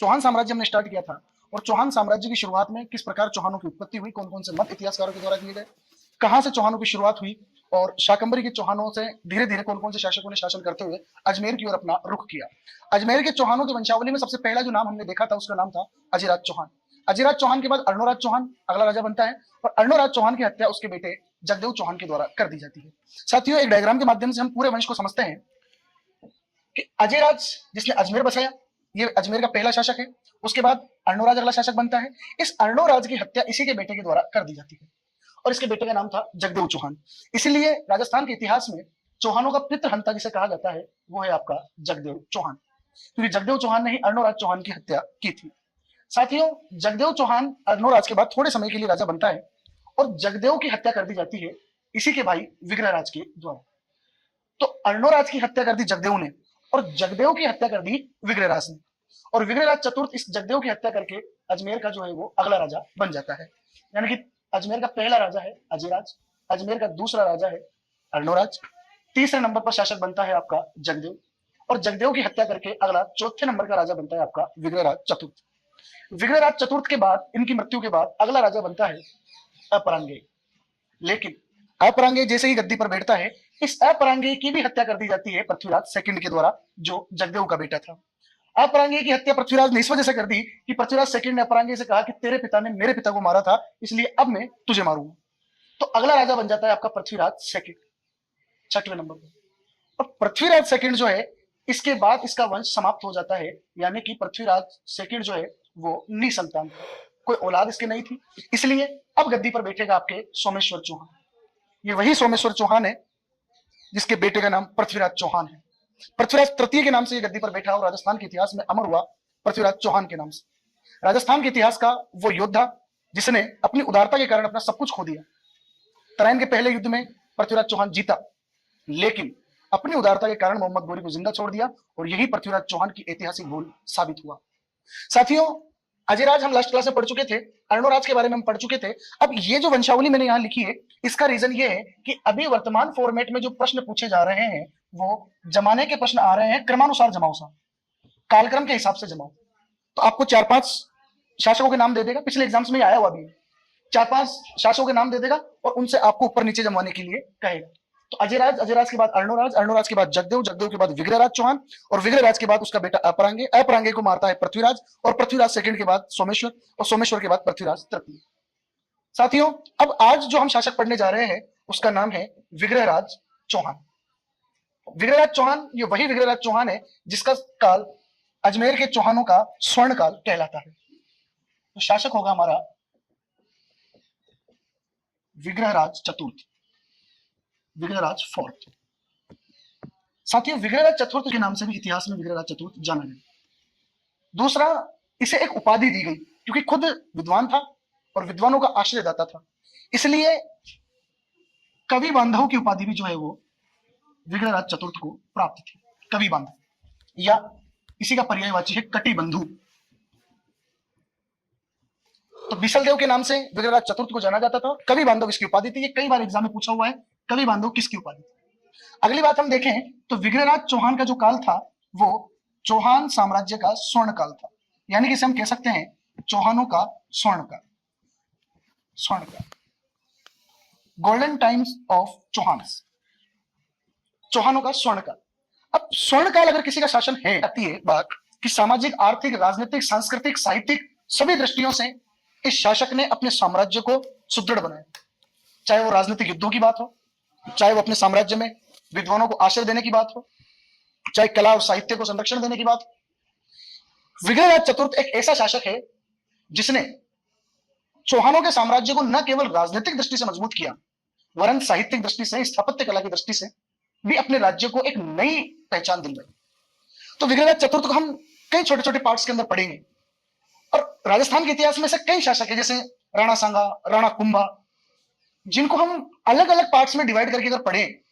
चौहान साम्राज्य हमने स्टार्ट किया था, और चौहान साम्राज्य की शुरुआत में किस प्रकार चौहानों की उत्पत्ति हुई, कौन कौन से मत इतिहासकारों के द्वारा दिए गए, कहां से चौहानों की शुरुआत हुई, और शाकंभरी के चौहानों से धीरे धीरे कौन कौन से शासकों ने शासन करते हुए अजमेर की ओर अपना रुख किया। अजमेर के चौहानों की वंशावली में सबसे पहला जो नाम हमने देखा था उसका नाम था अजिराज चौहान। अजिराज चौहान के बाद अर्णोराज चौहान अगला राजा बनता है, और अर्णोराज चौहान की हत्या उसके बेटे जगदेव चौहान के द्वारा कर दी जाती है। साथियों, एक डायग्राम के माध्यम से हम पूरे वंश को समझते हैं कि अजयराज जिसने अजमेर बसाया, ये अजमेर का पहला शासक है। उसके बाद अर्णोराज अगला शासक बनता है। इस अर्णोराज की हत्या इसी के बेटे के द्वारा कर दी जाती है, और इसके बेटे का नाम था जगदेव चौहान। इसीलिए राजस्थान के इतिहास में चौहानों का पितृहंता जिसे कहा जाता है वो है आपका जगदेव चौहान, क्योंकि जगदेव चौहान ने ही अर्णोराज चौहान की हत्या की थी। साथियों, जगदेव चौहान अर्णोराज के बाद थोड़े समय के लिए राजा बनता है, और जगदेव की हत्या कर दी जाती है इसी के भाई विग्रहराज के द्वारा। तो अर्णोराज की हत्या कर दी जगदेव ने, और जगदेव की हत्या कर दी विग्रहराज ने, और विग्रहराज चतुर्थ इस जगदेव की हत्या करके अजमेर का जो है वो अगला राजा बन जाता है। यानी कि अजमेर का पहला राजा है अजयराज, अजमेर का दूसरा राजा है अर्णोराज, तीसरे नंबर पर शासक बनता है आपका जगदेव, और जगदेव की हत्या करके अगला चौथे नंबर का राजा बनता है आपका विग्रहराज चतुर्थ। विग्रहराज चतुर्थ के बाद, इनकी मृत्यु के बाद अगला राजा बनता है अपरांगेय। लेकिन अपरांगेय जैसे ही गद्दी पर बैठता है, इस अपरांगेय की भी हत्या कर दी जाती है पृथ्वीराज सेकंड के द्वारा, जो जगदेव का बेटा था। अपरांगेय की हत्या पृथ्वीराज ने इस वजह से कर दी कि पृथ्वीराज सेकंड ने अपरांगेय से कहा कि तेरे पिता ने मेरे पिता को मारा था, इसलिए अब मैं तुझे मारूंगा। तो अगला राजा बन जाता है आपका पृथ्वीराज सेकंड, छठवें नंबर पर। और पृथ्वीराज सेकंड जो है, इसके बाद इसका वंश समाप्त हो जाता है, यानी कि पृथ्वीराज सेकंड जो है वो निसंतान था, कोई औलाद इसके नहीं थी। इसलिए अब गद्दी पर बैठेगा आपके सोमेश्वर चौहान। ये वही सोमेश्वर चौहान है जिसके बेटे का नाम पृथ्वीराज चौहान है। पृथ्वीराज तृतीय के नाम से ये गद्दी पर बैठा और राजस्थान के इतिहास में अमर हुआ पृथ्वीराज चौहान के नाम से। राजस्थान के इतिहास का वो योद्धा जिसने अपनी उदारता के कारण अपना सब कुछ खो दिया। तराइन के पहले युद्ध में पृथ्वीराज चौहान जीता, लेकिन अपनी उदारता के कारण मोहम्मद गोरी को जिंदा छोड़ दिया, और यही पृथ्वीराज चौहान की ऐतिहासिक भूल साबित हुआ। साथियों, अजयराज हम लास्ट क्लास में पढ़ चुके थे, अर्णोराज के बारे में हम पढ़ चुके थे। अब ये जो वंशावली मैंने यहां लिखी है, इसका रीजन ये है कि अभी वर्तमान फॉर्मेट में जो प्रश्न पूछे जा रहे हैं वो जमाने के प्रश्न आ रहे हैं, क्रमानुसार जमाओ साहब, कालक्रम के हिसाब से जमाओ। तो आपको 4-5 शासकों के नाम दे देगा, पिछले एग्जाम्स में आया हुआ भी, 4-5 शासकों के नाम दे देगा और उनसे आपको ऊपर नीचे जमवाने के लिए कहेगा। तो अजयराज, अजयराज के बाद अर्णोराज, अर्णोराज के बाद जगदेव, जगदेव के बाद विग्रहराज चौहान, और विग्रहराज के बाद उसका बेटा अपरांगे, अपरांगे को मारता है पृथ्वीराज, और पृथ्वीराज सेकंड के बाद सोमेश्वर, और सोमेश्वर के बाद पृथ्वीराज तृतीय। साथियों, अब आज जो हम शासक पढ़ने जा रहे हैं उसका नाम है विग्रहराज चौहान। विग्रहराज चौहान ये वही विग्रहराज चौहान है जिसका काल अजमेर के चौहानों का स्वर्ण काल कहलाता है। तो शासक होगा हमारा विग्रहराज चतुर्थ, विग्रहराज फोर्थ। साथियों, विग्रहराज चतुर्थ के नाम से भी इतिहास में विग्रहराज चतुर्थ जाना गया। दूसरा, इसे एक उपाधि दी गई क्योंकि खुद विद्वान था और विद्वानों का आश्रयदाता था, इसलिए कवि बांधव की उपाधि भी जो है वो विग्रहराज चतुर्थ को प्राप्त थी। कवि बांधव, या इसी का पर्यायवाची है कटि बंधु। तो बिसलदेव के नाम से विग्रहराज चतुर्थ को जाना जाता था, कवि बांधव इसकी उपाधि थी। ये कई बार एग्जाम में पूछा हुआ है, कवि बांधव किसकी उपाधि थी। अगली बात हम देखें तो विग्रहराज चौहान का जो काल था वो चौहान साम्राज्य का स्वर्ण काल था, यानी कि इसे हम कह सकते हैं चौहानों का स्वर्ण काल, स्वर्ण काल, गोल्डन टाइम्स ऑफ चौहान्स, चौहानों का स्वर्ण काल। अब स्वर्ण काल अगर किसी का शासन है, आती है बात कि सामाजिक, आर्थिक, राजनीतिक, सांस्कृतिक, साहित्यिक सभी दृष्टियों से इस शासक ने अपने साम्राज्य को सुदृढ़ बनाया। चाहे वो राजनीतिक युद्धों की बात हो, चाहे वो अपने साम्राज्य में विद्वानों को आश्रय देने की बात हो, चाहे कला और साहित्य को संरक्षण देने की बात हो। विग्रहराज चतुर्थ एक ऐसा शासक है जिसने चौहानों के साम्राज्य को न केवल राजनीतिक दृष्टि से मजबूत किया, वरन साहित्यिक दृष्टि से, स्थापत्य कला की दृष्टि से भी अपने राज्य को एक नई पहचान दिलवाई। तो विग्रहराज चतुर्थ को हम कई छोटे छोटे पार्ट्स के अंदर पढ़ेंगे, और राजस्थान के इतिहास में से कई शासक है जैसे राणा सांगा, राणा कुंभा, जिनको हम अलग अलग पार्ट्स में डिवाइड करके अगर पढ़ें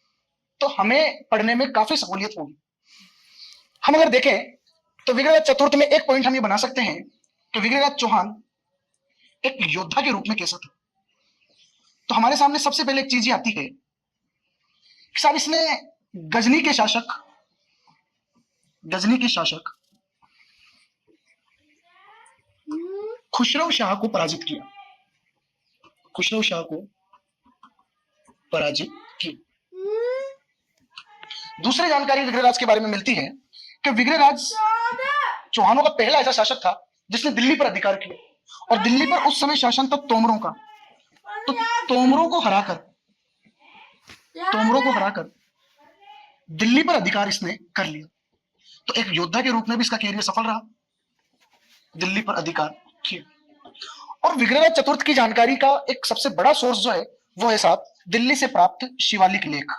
तो हमें पढ़ने में काफी सहूलियत होगी। हम अगर देखें तो विग्रहराज चतुर्थ में एक पॉइंट हम ये बना सकते हैं कि विग्रहराज चौहान एक योद्धा के रूप में कैसा था। तो हमारे सामने सबसे पहले एक चीज ये आती है कि साहब इसने गजनी के शासक खुसरो शाह को पराजित किया, खुसरो शाह को पराजित किया। दूसरी जानकारी विग्रहराज के बारे में मिलती है कि विग्रहराज चौहानों का पहला ऐसा शासक था जिसने दिल्ली पर अधिकार किया, और दिल्ली पर उस समय शासन था तोमरों का। तो तोमरों को हराकर दिल्ली पर अधिकार इसने कर लिया। तो एक योद्धा के रूप में भी इसका कैरियर सफल रहा, दिल्ली पर अधिकार किया। और विग्रहराज चतुर्थ की जानकारी का एक सबसे बड़ा सोर्स जो है वो है साहब दिल्ली से प्राप्त शिवालिक लेख।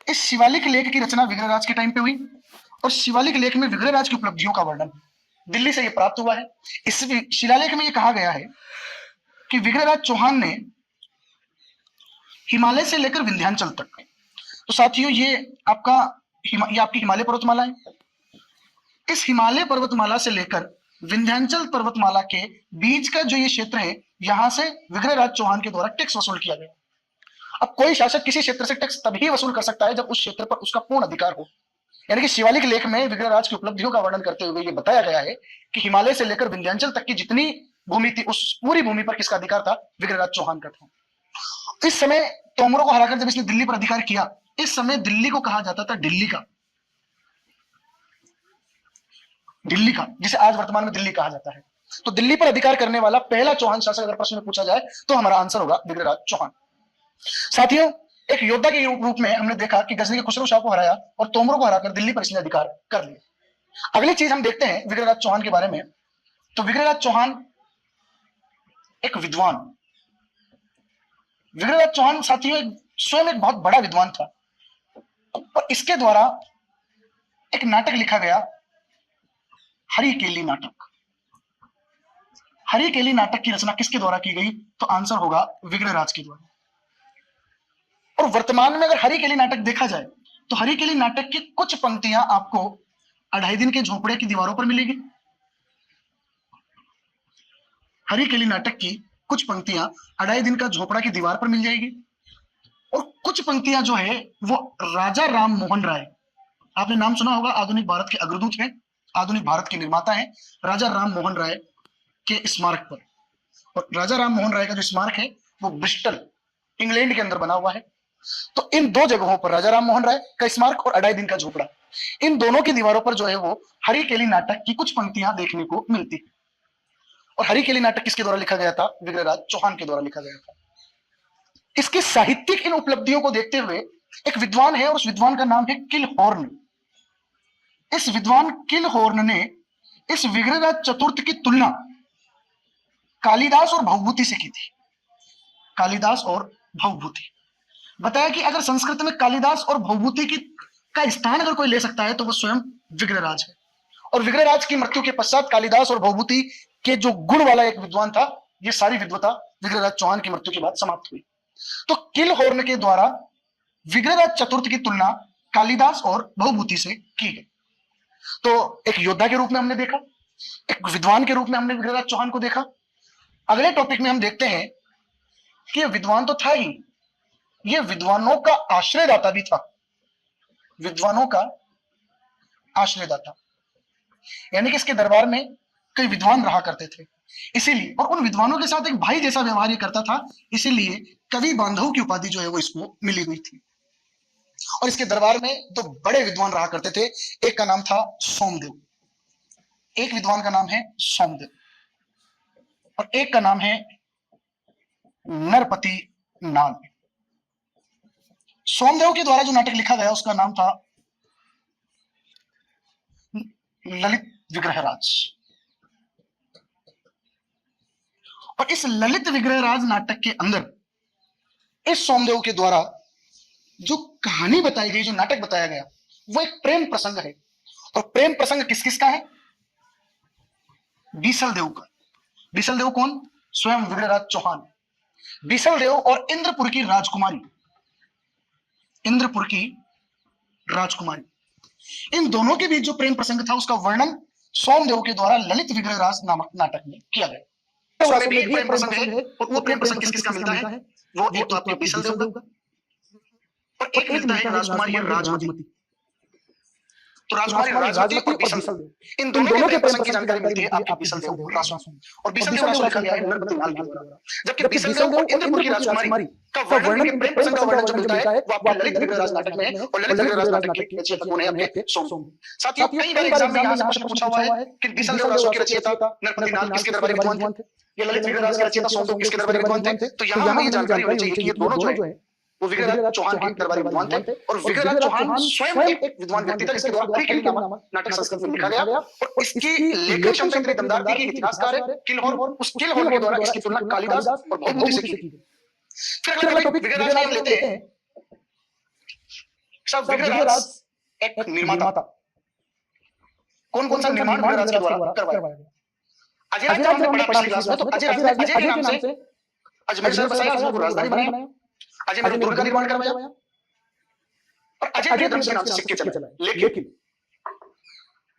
इस शिवालिक लेख की रचना विग्रहराज के टाइम पे हुई, और शिवालिक लेख में विग्रहराज की उपलब्धियों का वर्णन दिल्ली से ये प्राप्त हुआ है। इस शिलालेख में ये कहा गया है कि विग्रहराज चौहान ने हिमालय से लेकर विंध्याचल तक, तो साथियों ये आपकी हिमालय पर्वतमाला है, इस हिमालय पर्वतमाला से लेकर विंध्याचल पर्वतमाला के बीच का जो ये क्षेत्र है, यहां से विग्रहराज चौहान के द्वारा टैक्स वसूल किया गया। अब कोई शासक किसी क्षेत्र से टैक्स तभी वसूल कर सकता है जब उस क्षेत्र पर उसका पूर्ण अधिकार हो। यानी कि शिवालिक लेख में विग्रहराज की उपलब्धियों का वर्णन करते हुए ये बताया गया है कि हिमालय से लेकर विंध्याचल तक की जितनी भूमि थी, उस पूरी भूमि पर किसका अधिकार था? विग्रहराज चौहान का था। इस समय तोमरों को हराकर जब इसने दिल्ली पर अधिकार किया, इस समय दिल्ली को कहा जाता था दिल्ली का, जिसे आज वर्तमान में दिल्ली कहा जाता है। तो दिल्ली पर अधिकार करने वाला पहला चौहान शासक अगर प्रश्न में पूछा जाए तो हमारा आंसर होगा विग्रहराज चौहान। साथियों, एक योद्धा के रूप में हमने देखा कि गजनी के खुसरो शाह को हराया और तोमरों को हराकर दिल्ली पर इसने अधिकार कर लिया। अगली चीज हम देखते हैं विग्रहराज चौहान के बारे में। तो विग्रहराज चौहान एक विद्वान, विग्रहराज चौहान साथियों स्वयं एक बहुत बड़ा विद्वान था, और इसके द्वारा एक नाटक लिखा गया, हरिकेली नाटक। हरिकेली नाटक की रचना किसके द्वारा की गई? तो आंसर होगा विग्रहराज के द्वारा। और वर्तमान में अगर हरिकेली नाटक देखा जाए तो हरिकेली नाटक की कुछ पंक्तियां आपको 2.5 दिन के झोपड़े की दीवारों पर मिलेगी। हरिकेली नाटक की कुछ पंक्तियां 2.5 दिन का झोपड़ा की दीवार पर मिल जाएगी, और कुछ पंक्तियां जो है वो राजा राम मोहन राय, आपने नाम सुना होगा, आधुनिक भारत के अग्रदूत हैं, आधुनिक भारत के निर्माता हैं, राजा राम मोहन राय के स्मारक पर। और राजा राम मोहन राय का जो स्मारक है वो ब्रिस्टल इंग्लैंड के अंदर बना हुआ है। तो इन दो जगहों पर राजा राम मोहन राय का स्मारक और 2.5 दिन का झोपड़ा, इन दोनों की दीवारों पर जो है वो हरिकेली नाटक की कुछ पंक्तियां देखने को मिलती है। और हरिकेली नाटक किसके द्वारा लिखा गया था? विग्रहराज चौहान के द्वारा लिखा गया था। इसकी साहित्यिक इन उपलब्धियों को देखते हुए एक विद्वान है, और उस विद्वान का नाम है किलहॉर्न। इस विद्वान किलहॉर्न ने इस विग्रहराज चतुर्थ की तुलना कालिदास और भवभूति से की थी। कालिदास और भवभूति, बताया कि अगर संस्कृत में कालिदास और भवभूति का स्थान अगर कोई ले सकता है तो वो स्वयं विग्रहराज है। और विग्रहराज की मृत्यु के पश्चात कालिदास और भवभूति के जो गुण वाला एक विद्वान था, ये सारी विद्वता विग्रहराज चौहान की मृत्यु के बाद समाप्त हुई। तो किलहॉर्न के द्वारा विग्रहराज चतुर्थ की तुलना कालिदास और भवभूति से की गई। तो एक योद्धा के रूप में हमने देखा, एक विद्वान के रूप में हमने विग्रहराज चौहान को देखा। अगले टॉपिक में हम देखते हैं कि यह विद्वान तो था ही, यह विद्वानों का आश्रयदाता भी था, विद्वानों का आश्रयदाता, यानी कि इसके दरबार में कई विद्वान रहा करते थे, इसीलिए, और उन विद्वानों के साथ एक भाई जैसा व्यवहार ये करता था, इसीलिए कवि बांधव की उपाधि जो है वो इसको मिली हुई थी। और इसके दरबार में दो बड़े विद्वान रहा करते थे, एक का नाम था सोमदेव, एक विद्वान का नाम है सोमदेव, और एक का नाम है नरपति नाल। सोमदेव के द्वारा जो नाटक लिखा गया उसका नाम था ललित विग्रहराज। और इस ललित विग्रहराज नाटक के अंदर इस सोमदेव के द्वारा जो कहानी बताई गई, जो नाटक बताया गया, वो एक प्रेम प्रसंग है। और प्रेम प्रसंग किस किस का है? बीसल देव का। बीसल देव कौन? स्वयं विग्रहराज चौहान। बीसल देव और इंद्रपुर की राजकुमारी, इंद्रपुर की राजकुमारी, इन दोनों के बीच जो प्रेम प्रसंग था उसका वर्णन सोमदेव के द्वारा ललित विग्रहराज नामक नाटक में किया गया। उसमें भी एक प्रेम प्रसंग है, और वो प्रेम प्रसंग किस किसका मिलता है? वो एक तो आपके बीसल देव का, और एक मिलता है राजकुमारी राजमती। तो राजकुमारी राजवती और बीसलदेव, इन दोनों के प्रेम प्रसंग की जानकारी मिलती है आपके बीसलदेव और रासू में। और बीसलदेव रासू लिखा गया है नरपति लाल के द्वारा, जबकि बीसलदेव और इंद्रपुर की राजकुमारी का वर्णन, इनके प्रेम प्रसंग का वर्णन जो मिलता है वो आपके ललित विग्रहराज नाटक में है। और ललित विग्रहराज नाटक के रचयिता कौन है? आपके सोम। साथियों, कई बार एग्जाम में यहाँ से प्रश्न पूछा हुआ है कि बीसलदेव रासू के रचयिता नरपति लाल किसके दरबारी विद्वान थे, या ललित विग्रहराज के रचयिता सोमदेव किसके दरबारी विद्वान थे? तो यहाँ हमें ये जानकारी होनी चाहिए कि ये दोनों जो है वो विग्रहराज चौहान के दरबारी विद्वान थे। और विग्रहराज चौहान स्वयं एक विद्वान व्यक्ति था जिसके द्वारा हरिकेली नामक नाटक संस्कृत में लिखा गया। और इसकी लेखन क्षमता इतनी दमदार थी कि इतिहासकार है किलहौर, उस किलहौर के द्वारा इसकी तुलना कालिदास और भौभूति से की गई। फिर अगला टॉपिक विग्रहराज नाम लेते हैं। सब विग्रहराज एक निर्माता, कौन कौन सा निर्माण विग्रहराज के द्वारा करवाया गया? अजय राज हमने पढ़ा पिछली क्लास में, तो अजय राज ने अजय के नाम से अजमेर शहर बसाया, उसको राजधानी बनाया, अजय में दुर्ग का निर्माण करवाया और अजय प्रियदर्शी के नाम से सिक्के चलाए। लेकिन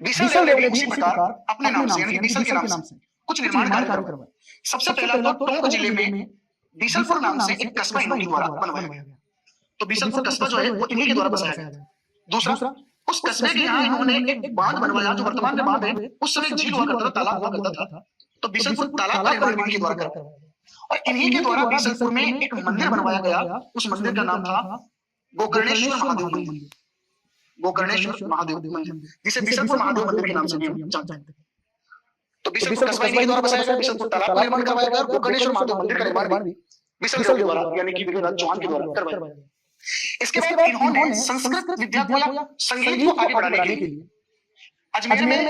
बीसलदेव ने भी उसी प्रकार अपने नाम से यानी बीसल के नाम से कुछ निर्माण कार्य करवाए। सबसे पहला तो टोंक जिले में बीसलपुर नाम से एक कस्बा इनके द्वारा बनवाया गया। तो बीसलपुर कस्बा जो है वो इन्हीं के द्वारा बसाया गया। दूसरा, उस कस्बे के यहाँ इन्होंने एक बांध बनवाया जो वर्तमान में बांध है। उस समय झील हुआ करता था, तालाब हुआ करता था, तो बीसलपुर तालाब का निर्माण इनके द्वारा करवाया गया। और इन्हीं के द्वारा बीसलपुर में एक मंदिर बनवाया गया। उस मंदिर का नाम था गोकर्णेश्वर महादेव मंदिर। गोकर्णेश्वर महादेव मंदिर, जिसे बीसलपुर महादेव मंदिर के नाम से भी हम जानते हैं। तो बीसलपुर कस्बा इन्हीं के द्वारा बसाया गया, बीसलपुर तालाब का निर्माण करवाया गया और गोकर्णेश्वर महादेव मंदिर का निर्माण भी बीसलदेव के द्वारा यानी कि विग्रहराज चौहान के द्वारा करवाया गया। इसके बाद इन्होंने संस्कृत विद्या को या संगीत को आगे बढ़ाने के लिए अजमेर में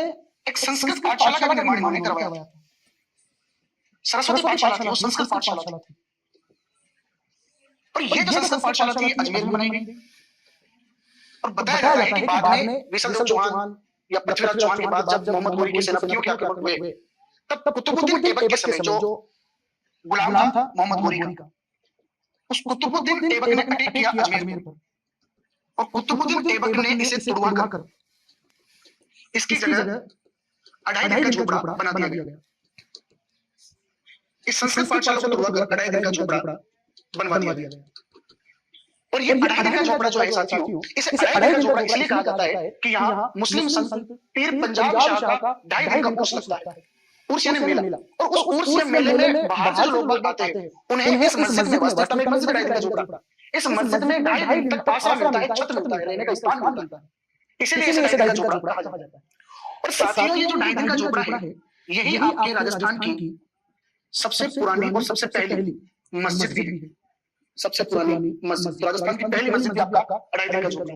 एक संस्कृत पाठशाला का निर्माण इन्होंने करवाया था। सरस्वती पाठशाला थी, वो संस्कृत पाठशाला थी। और ये जो संस्कृत पाठशाला थी अजमेर में बनाई गई। और बताया जाता है कि बाद में बीसलदेव चौहान या पृथ्वीराज चौहान के बाद जब मोहम्मद घोरी के सेनापतियों के आक्रमण हुए, तब कुतुबुद्दीन ऐबक के समय जो गुलाम था मोहम्मद घोरी का, उस कुतुबुद्दीन ऐबक ने अटैक किया अजमेर पर। और कुतुबुद्दीन ऐबक ने इसे तुड़वा कर इसकी जगह 2.5 दिन का झोपड़ा बना दिया गया। इस संस्कृत पाठशाला को तुड़वा कर 2.5 दिन का झोपड़ा बनवा दिया गया। और ये 2.5 दिन का झोपड़ा जो है साथियों, इसे 2.5 दिन का झोपड़ा इसलिए कहा जाता है कि यहाँ मुस्लिम संत पीर पंजाब शाह का 2.5 दिन का उर्स लगता है। उर्स यानी मेला। और उस उर्स या मेले में बाहर से लोग आते हैं, उन्हें इस मस्जिद में वास्तव में एक मस्जिद 2.5 दिन का झोपड़ा, इस मस्जिद में 2.5 दिन तक आसरा मिलता है, छत मिलता है, रहने का स्थान मिलता है, इसीलिए इसे 2.5 दिन का झोपड़ा कहा जाता है। और साथियों ये जो 2.5 दिन का झोपड़ा है, यही आपके राजस्थान की सबसे पुरानी और सबसे पहली मस्जिद भी है। सबसे पुरानी मस्जिद, राजस्थान की पहली मस्जिद आपका 2.5 दिन का झोपड़ा।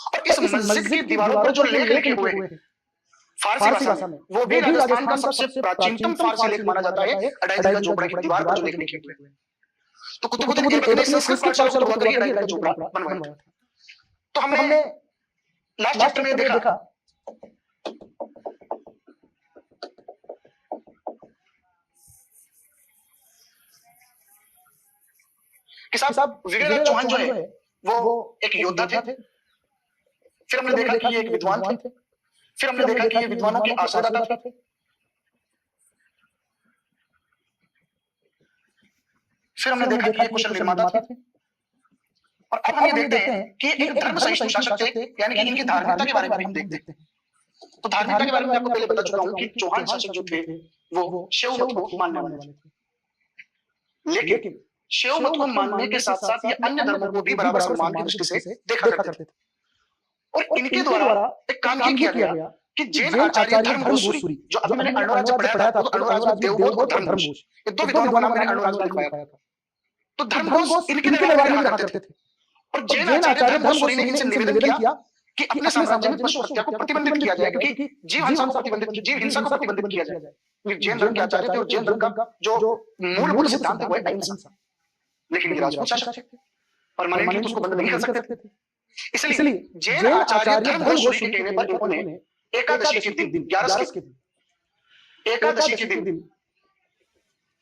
और इस मस्जिद की दीवारों पर जो लेख लिखे हुए हैं फारसी भाषा में, वो भी राजस्थान का सबसे प्राचीनतम फारसी लेख माना जाता है। 2.5 दिन का झोपड़ा की दीवार पर जो लेख लिखे हुए हैं, तो कुतुबुद्दीन ऐबक ने संस्कृत पाठशाला को तुड़वा कर 2.5 दिन का झोपड़ा बनवाया था। तो हमने लास्ट चैप्टर में देखा कि साहब विग्रहराज चौहान जो है वो एक योद्धा थे। फिर हमने देखा कि ये एक विद्वान थे। फिर हमने देखा कि ये विद्वानों के आश्रयदाता थे। फिर हमने देखा कि ये कुशल निर्माता थे। और अब हम ये देखते हैं कि एक धर्म सहिष्णु शासक थे, यानी कि इनकी धार्मिकता के बारे में हम देखते हैं। तो धार्मिकता के बारे में आपको पहले बता चुका हूं कि चौहान शासक जो थे वो शैव मत को मानने वाले थे। लेकिन शैव मत को मानने के साथ साथ ये अन्य धर्मों को भी बराबर सम्मान की दृष्टि से देखा करते थे। और इनके द्वारा एक काम ये किया गया कि जैन आचार्य धर्मघोषूरी, जो अभी मैंने अर्णोराज्य पढ़ाया था, तो अर्णोराज्य में देवघोष और धर्मघोष, ये दो विद्वानों का नाम मैंने अर्णोराज्य में लिखवाया था। तो धर्मघोष इनके दरबार में रहा करते थे। और जैन आचार्य धर्मघोषूरी ने इनसे निवेदन किया कि अपने साम्राज्य में पशु हत्या को प्रतिबंधित किया जाए, क्योंकि जीव हिंसा को प्रतिबंधित किया जाए। जैन धर्म के आचार्य थे और जैन धर्म का जो मूलभूत सिद्धांत है वो है अहिंसा। लेकिन ये राजपूत शासक थे, परमानेंटली उसको बंद नहीं कर सकते थे। इसलिए जैन आचार्य धर्मघोषूरी के कहने पर इन्होंने एकादशी के दिन 11 के दिन एकादशी के दिन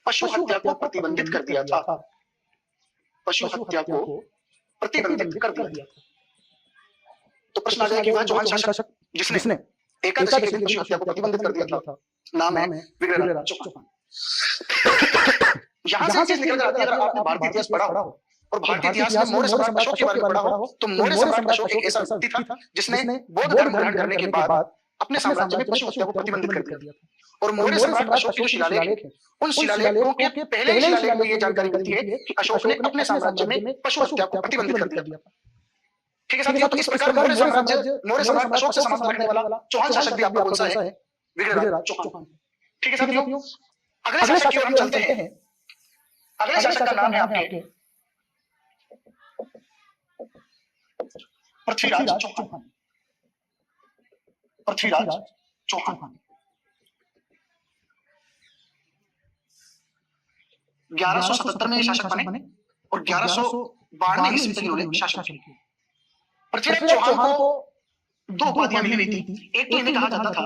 पशु हत्या को प्रतिबंधित कर दिया था। पशु हत्या को प्रतिबंधित कर दिया था। तो प्रश्न आ जाए कि वह चौहान शासक जिसने एकादशी के दिन पशु हत्या को प्रतिबंधित कर दिया था, नाम है विग्रहराज चौहान। यहां से चीज निकल जाती है, अगर आपने भारतीय इतिहास पढ़ा हो और भारतीय इतिहास में मौर्य सम्राट अशोक के बारे में पढ़ा हो तो मौर्य सम्राट अशोक एक ऐसा व्यक्ति था जिसने बौद्ध धर्म ग्रहण करने के बाद अपने साम्राज्य में पशु हत्या को प्रतिबंधित कर दिया था। और मौर्य सम्राट अशोक के जो शिलालेख है उन शिलालेखों के पहले ही शिलालेख में ये जानकारी मिलती है कि अशोक ने अपने साम्राज्य में पशु हत्या को प्रतिबंधित कर दिया था। ठीक है साथियों, तो इस प्रकार मौर्य सम्राट अशोक से समाप्त रखने वाला चौहान शासक भी आपका कौन सा है? विग्रहराज चौहान। ठीक है साथियों, अगले शासक की ओर हम चलते हैं। अगले शासक का नाम है आपके पृथ्वीराज चौहान। पृथ्वीराज चौहान 1177 में शासक बने और 1192 ईस्वी तक इन्होंने शासन किया। पृथ्वीराज चौहान को दो उपाधियां मिली हुई थी। एक तो इन्हें कहा जाता था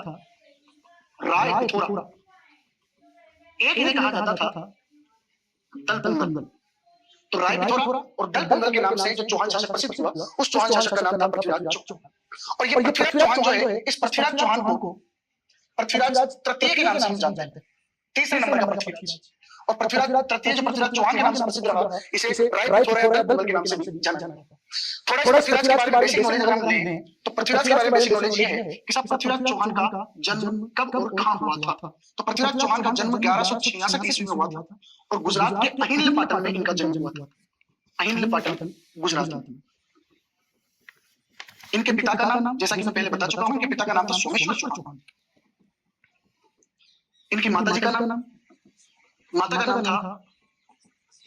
राय पिथौरा, एक इन्हें कहा जाता था दलपंगल। तो राय पिथौरा और दलपंगल के नाम से जो चौहान शासक प्रसिद्ध हुआ उस चौहान शासक का नाम था पृथ्वीराज चौहान। और ये पृथ्वीराज चौहान जो है, इस पृथ्वीराज चौहान को पृथ्वीराज तृतीय के नाम से हम जानते हैं, तीसरे नंबर का पृथ्वीराज। और पृथ्वीराज तृतीय जो पृथ्वीराज चौहान के नाम से प्रसिद्ध रहा, इसे राय पिथौरा या दलपंगल के नाम से भी जाना जाता है। थोड़ा इस पृथ्वीराज के बारे में बेसिक नॉलेज अगर हम लें तो पृथ्वीराज के बारे में बेसिक नॉलेज ये है कि सब पृथ्वीराज चौहान का जन्म कब और कहां हुआ था। तो पृथ्वीराज चौहान का जन्म 1166 ईस्वी में हुआ था और गुजरात के अहिल्यापाटन में इनका जन्म हुआ था। अहिल्यापाटन गुजरात में। इनके पिता का नाम, जैसा कि मैं पहले बता चुका हूं, इनके पिता का नाम था सोमेश्वर चौहान। इनकी माताजी का नाम, माता का नाम था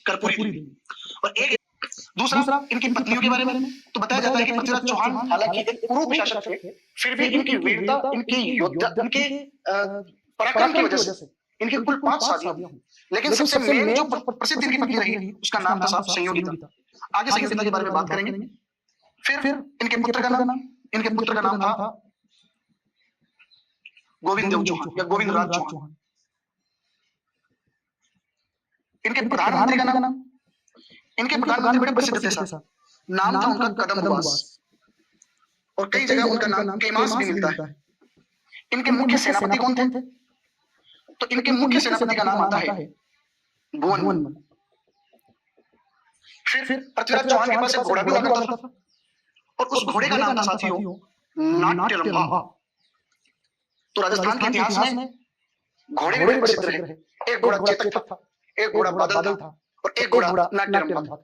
कर्पूरी देवी। और एक दूसरा इनकी पत्नियों के बारे में तो बताया जाता है कि पृथ्वीराज चौहान हालांकि एक कुरूप शासक थे, फिर भी इनकी वीरता, इनकी योद्धा, इनके पराक्रम की वजह से इनकी कुल 5 शादियां हुई। लेकिन सबसे मेन जो प्रसिद्ध इनकी पत्नी रही उसका नाम था साहब संयोगिता। आगे संयोगिता के बारे में बात करेंगे। फिर इनके पुत्र का नाम था गोविंद देव चौहान या गोविंद राज चौहान। इनके प्रधानमंत्री का नाम, इनके प्रधानमंत्री बड़े प्रसिद्ध थे साहब, नाम था उनका कदम्बास और कई जगह उनका नाम केमास भी मिलता है। इनके मुख्य सेनापति कौन थे? तो इनके मुख्य सेनापति का नाम आता है भुवन। फिर पृथ्वीराज चौहान के पास एक घोड़ा भी हुआ करता था और उस घोड़े का नाम था साथियों नाट्यरंभा। तो राजस्थान के इतिहास में घोड़े भी प्रसिद्ध रहे। एक घोड़ा चेतक था, एक घोड़ा बादल था और एक घोड़ा नाट्यरंभा था।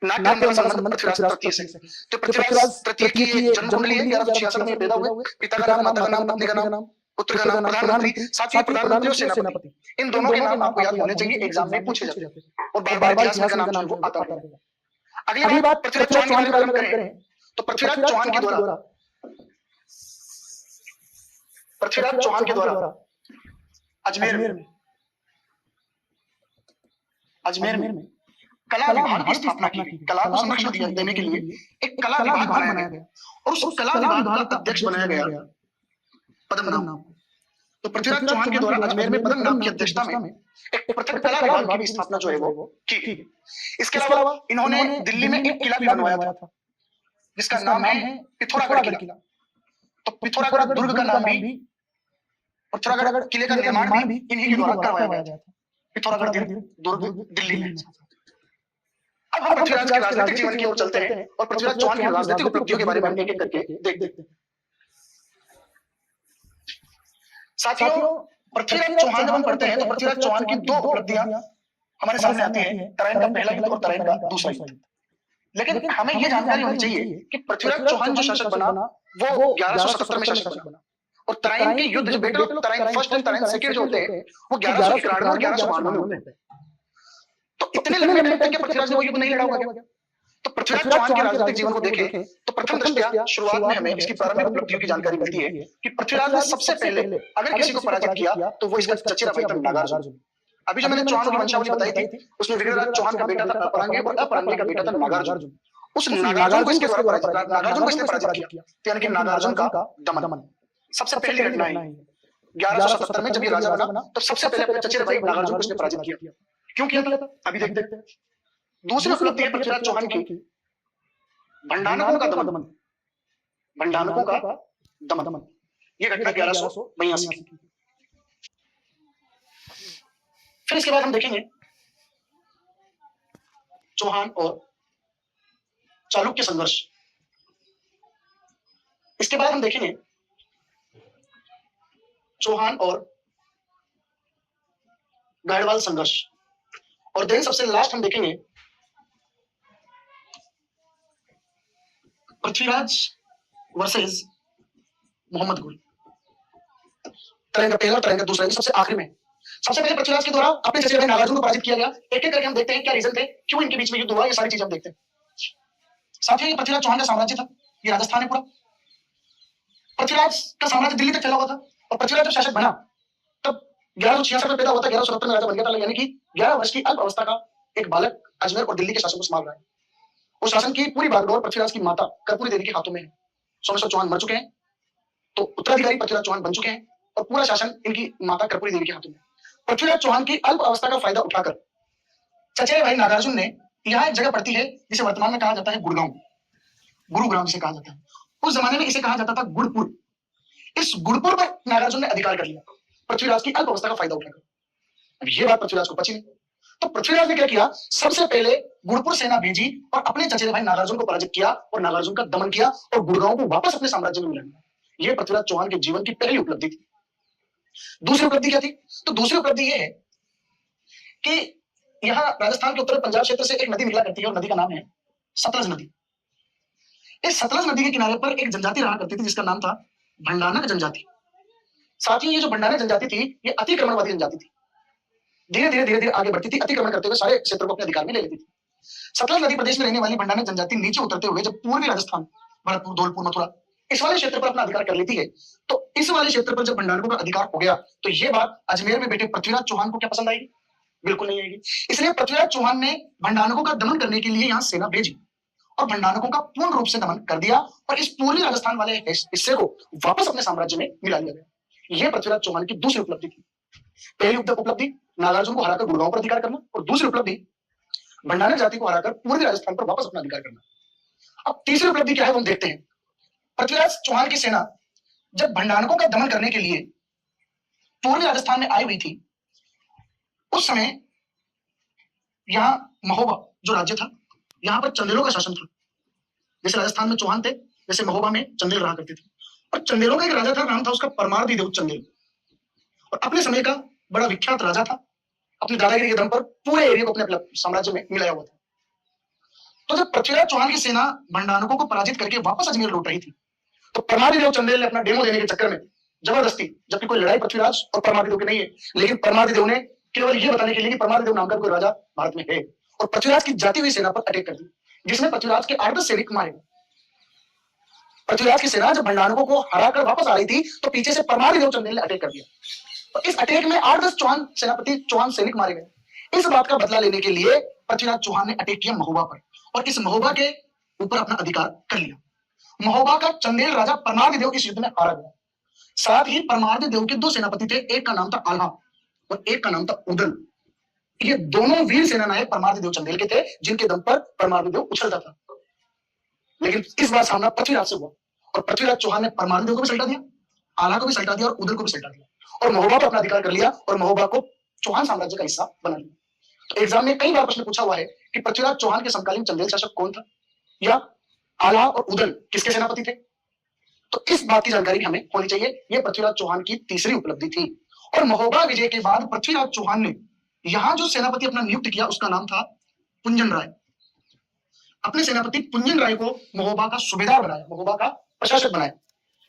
नाट्यरंभा का संबंध पृथ्वीराज तृतीय से। तो पृथ्वीराज तृतीय की जन्म कुंडली है, 1166 में पैदा हुए। पिता का नाम, माता का नाम, पत्नी का नाम, पुत्र का नाम प्रधानमंत्री, साथ ही प्रधानमंत्री और सेनापति, इन दोनों के नाम आपको याद होने चाहिए, एग्जाम में पूछे जाते हैं और बार-बार इतिहास में का नाम जो आता रहेगा। अगली बात पृथ्वीराज चौहान के बारे में करें तो पृथ्वीराज चौहान के द्वारा अजमेर में कला विभाग की स्थापना की गई। कला को संरक्षण देने के लिए एक कला विभाग बनाया गया और उस कला विभाग का अध्यक्ष बनाया गया पद्मनाभ। तो पृथ्वीराज चौहान के द्वारा अजमेर में पद्मनाभ की अध्यक्षता में एक पृथक कला विभाग की भी स्थापना जो है वो की गई। इसके अलावा इन्होंने दिल्ली में एक किला भी बनवाया था जिसका नाम है पिथौरागढ़ किला। तो पिथौरागढ़ दुर्ग का नाम भी, पिथौरागढ़ किले का निर्माण भी इन्हीं के द्वारा करवाया गया था। पिथौरागढ़ दुर्ग दिल्ली में। अब हम पृथ्वीराज के राजनीतिक जीवन की ओर चलते हैं और पृथ्वीराज चौहान की राजनीतिक उपलब्धियों के बारे में एक एक करके देखते हैं। साथियों, पृथ्वीराज चौहान जब हम पढ़ते हैं तो पृथ्वीराज चौहान की 2 उपलब्धियां हमारे सामने आती हैं, तराइन का पहला युद्ध और तराइन का दूसरा युद्ध। लेकिन हमें यह जानकारी होनी चाहिए कि पृथ्वीराज चौहान जो शासक बना वो 1177 में शासक बना और तराइन के युद्ध जो बैटल तराइन फर्स्ट और तराइन सेकंड जो होते हैं वो 1191 और 1192 में होते हैं। तो इतने लंबे टाइम तक पृथ्वीराज ने वो युद्ध नहीं लड़ा होगा क्या? तो पृथ्वीराज चौहान के राजनीतिक जीवन को देखें तो प्रथम दृष्टया शुरुआत में हमें इसकी प्रारंभिक उपलब्धियों की जानकारी मिलती है कि पृथ्वीराज ने सबसे पहले अगर किसी को पराजित किया तो वो इसका चचेरा भाई था नागार्जुन। अभी जो मैंने चौहान की वंशावली बताई थी उसमें विग्रहराज चौहान का बेटा था अपरांगे और अपरांगे का बेटा था नागार्जुन। उस नागार्जुन को इसके द्वारा पराजित किया, यानी कि नागार्जुन का दमन सबसे पहली घटना है। 1177 में जब ये राजा बना तब सबसे पहले अपने चचेरे भाई नागार्जुन को इसने पराजित किया। क्यों किया था अभी देखते हैं। दूसरी उपलब्धि है पृथ्वीराज चौहान की भंडानकों का दमन। भंडानकों का दमन ये घटना 1182 की। फिर इसके बाद हम देखेंगे चौहान और चालुक्य संघर्ष। इसके बाद हम देखेंगे चौहान और गायकवाड़ संघर्ष, और देन सबसे लास्ट हम देखेंगे पृथ्वीराज वर्सेस मोहम्मद घुरी। तरंग पहला, तरंग दूसरा, सबसे आखिरी में। सबसे पहले पृथ्वीराज के द्वारा अपने चचेरे भाई नागार्जुन को पराजित किया गया। एक एक करके हम देखते हैं क्या रीजन थे, क्यों इनके बीच में युद्ध हुआ, ये सारी चीजें हम देखते हैं। साथियों, ये पृथ्वीराज चौहान का साम्राज्य था, ये राजस्थान है पूरा। पृथ्वीराज का साम्राज्य दिल्ली तक फैला हुआ था, और पृथ्वीराज जब शासक बना तब 1166 में पैदा हुआ था, 1169 में राजा बन गया था, यानी कि 11 वर्ष की अल्प अवस्था का एक बालक अजमेर और दिल्ली के शासन को संभाल रहा है। उस शासन की पूरी बागडोर पृथ्वीराज की माता कर्पूरी देवी के हाथों में है। सोमेश्वर चौहान मर चुके हैं, तो उत्तराधिकारी पृथ्वीराज चौहान बन चुके हैं, और पूरा शासन इनकी माता कर्पूरी देवी के हाथों में। पृथ्वीराज चौहान की अल्प अवस्था का फायदा उठाकर चचेरे भाई नागार्जुन ने, यहाँ एक जगह पड़ती है जिसे वर्तमान में कहा जाता है गुड़गांव, गुरुग्राम जिसे कहा जाता है, उस जमाने में इसे कहा जाता था गुड़पुर। इस गुड़पुर पर नागार्जुन ने अधिकार कर लिया पृथ्वीराज की अल्प अवस्था का फायदा उठाकर। अब ये बात पृथ्वीराज को पची नहीं, तो पृथ्वीराज ने क्या किया, सबसे पहले गुड़पुर सेना भेजी और अपने चचेरे भाई नागार्जुन को पराजित किया और नागार्जुन का दमन किया और गुड़गांव को वापस अपने साम्राज्य में मिला दिया। यह पृथ्वीराज चौहान के जीवन की पहली उपलब्धि थी। दूसरी उपलब्धि क्या थी, तो दूसरी उपलब्धि यह है कि यहाँ राजस्थान के उत्तर पंजाब क्षेत्र से एक नदी निकला करती है, और नदी का नाम है सतलज नदी। इस सतलज नदी के किनारे पर एक जनजाति रहा करती थी जिसका नाम था भंडानक जनजाति। साथियों, ये जो भंडानक जनजाति थी, ये अतिक्रमणवादी जनजाति थी, धीरे धीरे धीरे धीरे आगे बढ़ती थी, अतिक्रमण करते हुए सारे क्षेत्रों को अपने अधिकार में ले लेती थी। सतलज नदी प्रदेश में रहने वाली भंडानक जनजाति नीचे उतरते हुए जब पूर्वी राजस्थान, भरतपुर, धौलपुर, मथुरा, इस वाले क्षेत्र पर अपना अधिकार कर लेती है, तो इस वाले क्षेत्र पर जब भंडारकों का अधिकार हो गया, तो ये बात अजमेर में बैठे पृथ्वीराज चौहान को क्या पसंद आएगी, बिल्कुल नहीं आएगी। इसलिए पृथ्वीराज चौहान ने भंडारकों का दमन करने के लिए यहाँ सेना भेजी और भंडारकों का पूर्ण रूप से दमन कर दिया, और इस पूर्वी राजस्थान वाले हिस्से को वापस अपने साम्राज्य में मिला लिया गया। यह पृथ्वीराज चौहान की दूसरी उपलब्धि थी। पहली उपलब्धि नागार्जुन को हराकर गुड़गांव पर अधिकार करना, और दूसरी उपलब्धि भंडारक जाति को हराकर पूर्वी राजस्थान पर वापस अपना अधिकार करना। अब तीसरी उपलब्धि क्या है वो हम देखते हैं। पृथ्वीराज चौहान की सेना जब भंडारकों का दमन करने के लिए पूर्वी राजस्थान में आई हुई थी, उस समय यहां महोबा जो राज्य था, यहां पर चंदेलों का शासन था। जैसे राजस्थान में चौहान थे, जैसे महोबा में चंदेल रहा करते थे, और चंदेलों का एक राजा था, नाम था उसका परमारदी चंदेल, और अपने समय का बड़ा विख्यात राजा था। अपनी दादागिरी के दम पर पूरे एरिया को अपने साम्राज्य में मिलाया हुआ था। तो जब पृथ्वीराज चौहान की सेना भंडारकों को पराजित करके वापस अजमेर लौट रही थी, तो परमारदी चंदेल ने अपना डेमो देने के चक्कर में जबरदस्ती, जबकि कोई लड़ाई पृथ्वीराज और परमारदी की नहीं है, लेकिन परमारदी ने केवल यह बताने के लिए कि परमारदी नाम का कोई राजा भारत में है, और पृथ्वीराज की जाती हुई सेना पर अटैक कर दी, जिसमें पृथ्वीराज के 8-10 सैनिक मारे गए। पृथ्वीराज की सेना जब भंडारकों को हराकर वापस आ रही थी, तो पीछे से परमारदी चंदेल ने अटैक कर दिया, और इस अटैक में 8-10 चौहान सैनिक मारे गए। इस बात का बदला लेने के लिए पृथ्वीराज चौहान ने अटैक किया महोबा पर, और इस महोबा के ऊपर अपना अधिकार कर लिया। महोबा का चंदेल राजा परमारदी इस युद्ध में हारा गया। साथ ही परमारदी के 2 सेनापति थे, एक का नाम था आल्हा और एक का नाम था उदल। ये दोनों वीर सेनानायक परमारदी चंदेल के थे, जिनके दम पर परमारदी उछलता था। लेकिन इस बार सामना पृथ्वीराज से हुआ, और पृथ्वीराज चौहान ने परमारदी को भी सल्टा दिया, आल्हा को भी सल्टा दिया और उदल को भी सल्टा दिया, और महोबा पर अपना अधिकार कर लिया, और महोबा को चौहान साम्राज्य का हिस्सा बना लिया। तो एग्जाम में कई बार प्रश्न पूछा हुआ है कि पृथ्वीराज चौहान के समकालीन चंदेल शासक कौन था, या आल्हा और उदल किसके सेनापति थे। तो इस बात की जानकारी हमें होनी चाहिए। यह पृथ्वीराज चौहान की तीसरी उपलब्धि थी। और महोबा विजय के बाद पृथ्वीराज चौहान ने यहां जो सेनापति अपना नियुक्त किया, उसका नाम था पुंजन राय। अपने सेनापति पुंजन राय को महोबा का सूबेदार बनाया, महोबा का प्रशासक बनाया।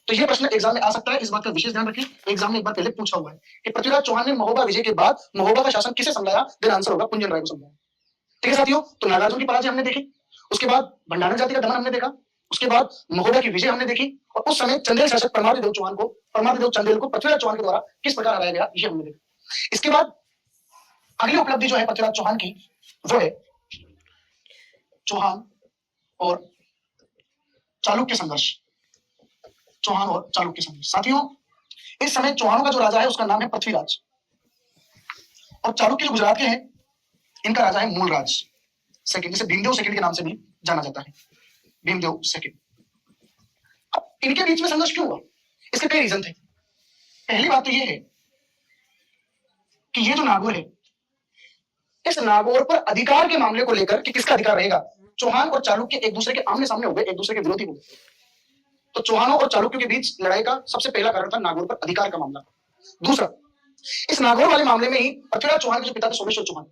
तो यह प्रश्न एग्जाम में आ सकता है, इस बात का विशेष ध्यान रखें। एग्जाम में एक बार पहले पूछा हुआ है कि पृथ्वीराज चौहान ने महोबा विजय के बाद महोबा का शासन किसे संभाला, देन आंसर होगा पुंजन राय को संभाला। ठीक है साथियों, तो नागार्जुन की पराजय हमने देखी, उसके बाद भंडारक जाति का दमन हमने देखा, उसके बाद महोबा की विजय हमने देखी, और उस समय चंदेल शासक परमारदी चंदेल को पृथ्वीराज चौहान के द्वारा किस प्रकार हराया गया, ये हमने देखा। इसके बाद अगली उपलब्धि जो है पृथ्वीराज चौहान की, वो है चौहान और चालुक्य संघर्ष। चौहान और चालुक्य संघर्ष। साथियों, इस समय चौहानों का जो राजा है उसका नाम है पृथ्वीराज, और चालुक्य जो गुजरात के हैं, इनका राजा है मूलराज सेकंड, जिसे भीमदेव सेकंड के नाम से भी जाना जाता है, भीमदेव सेकंड। अब इनके बीच में संघर्ष क्यों हुआ, इसके कई रीजन थे। पहली बात तो यह है कि ये जो नागौर है, इस नागौर पर अधिकार के मामले को लेकर कि किसका अधिकार रहेगा, चौहान और चालुक्य एक दूसरे के आमने सामने हो गए, एक दूसरे के विरोधी हो गए। तो चौहानों और चालुक्यों के बीच लड़ाई का सबसे पहला कारण था नागौर पर अधिकार का मामला। दूसरा, इस नागौर वाले मामले में ही पृथ्वीराज चौहान के जो पिता थे सोमेश्वर चौहान,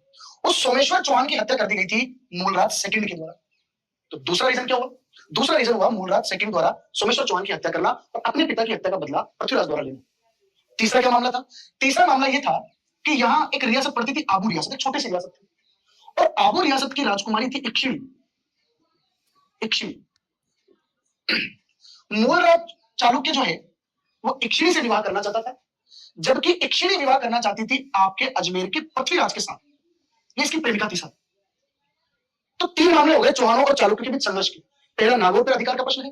उस सोमेश्वर चौहान की हत्या कर दी गई थी मूलराज सेकंड के द्वारा। तो दूसरा रीजन क्या हुआ? दूसरा रीजन हुआ मूलराज सेकंड द्वारा सोमेश्वर चौहान की हत्या करना और अपने पिता की हत्या का बदला पृथ्वीराज द्वारा लेना। तीसरा क्या मामला था? तीसरा मामला यह था कि यहाँ एक रियासत पड़ती थी, आबू रियासत, एक छोटी सी रियासत थी, और आबू रियासत की राजकुमारी थी इक्षिणी। मूलराज चालुक्य जो है वो इक्षिणी से विवाह करना चाहता था, जबकि इक्षिणी विवाह करना चाहती थी आपके अजमेर के पृथ्वीराज के साथ। ये इसकी प्रेमिका थी साथ। तो तीन मामले हो गए चौहानों और चालुक्य के बीच संघर्ष के। पहला नागौर पर अधिकार का प्रश्न है,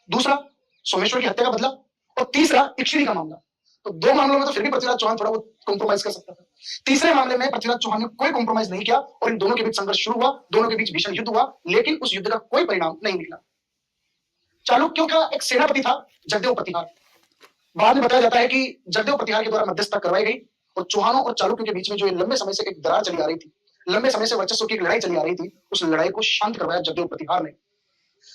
दूसरा सोमेश्वर की हत्या का बदला, और तीसरा इक्षिणी का मामला। तो दो मामलों में तो फिर भी पृथ्वीराज चौहान थोड़ा बहुत कॉम्प्रोमाइज कर सकता था। तीसरे मामले में पृथ्वीराज चौहान ने कोई कॉम्प्रोमाइज नहीं किया और इन दोनों के बीच संघर्ष शुरू हुआ, दोनों के बीच भीषण युद्ध हुआ, लेकिन उस युद्ध का कोई परिणाम नहीं निकला। चालुक्यों का एक सेनापति था जगदेव प्रतिहार। बाद में बताया जाता है कि जगदेव प्रतिहार के द्वारा मध्यस्थता करवाई गई और चौहानों और चालुक्यों के बीच में जो लंबे समय से एक दरार चली आ रही थी, लंबे समय से वर्चस्व की एक लड़ाई चली आ रही थी, उस लड़ाई को शांत करवाया जगदेव प्रतिहार ने।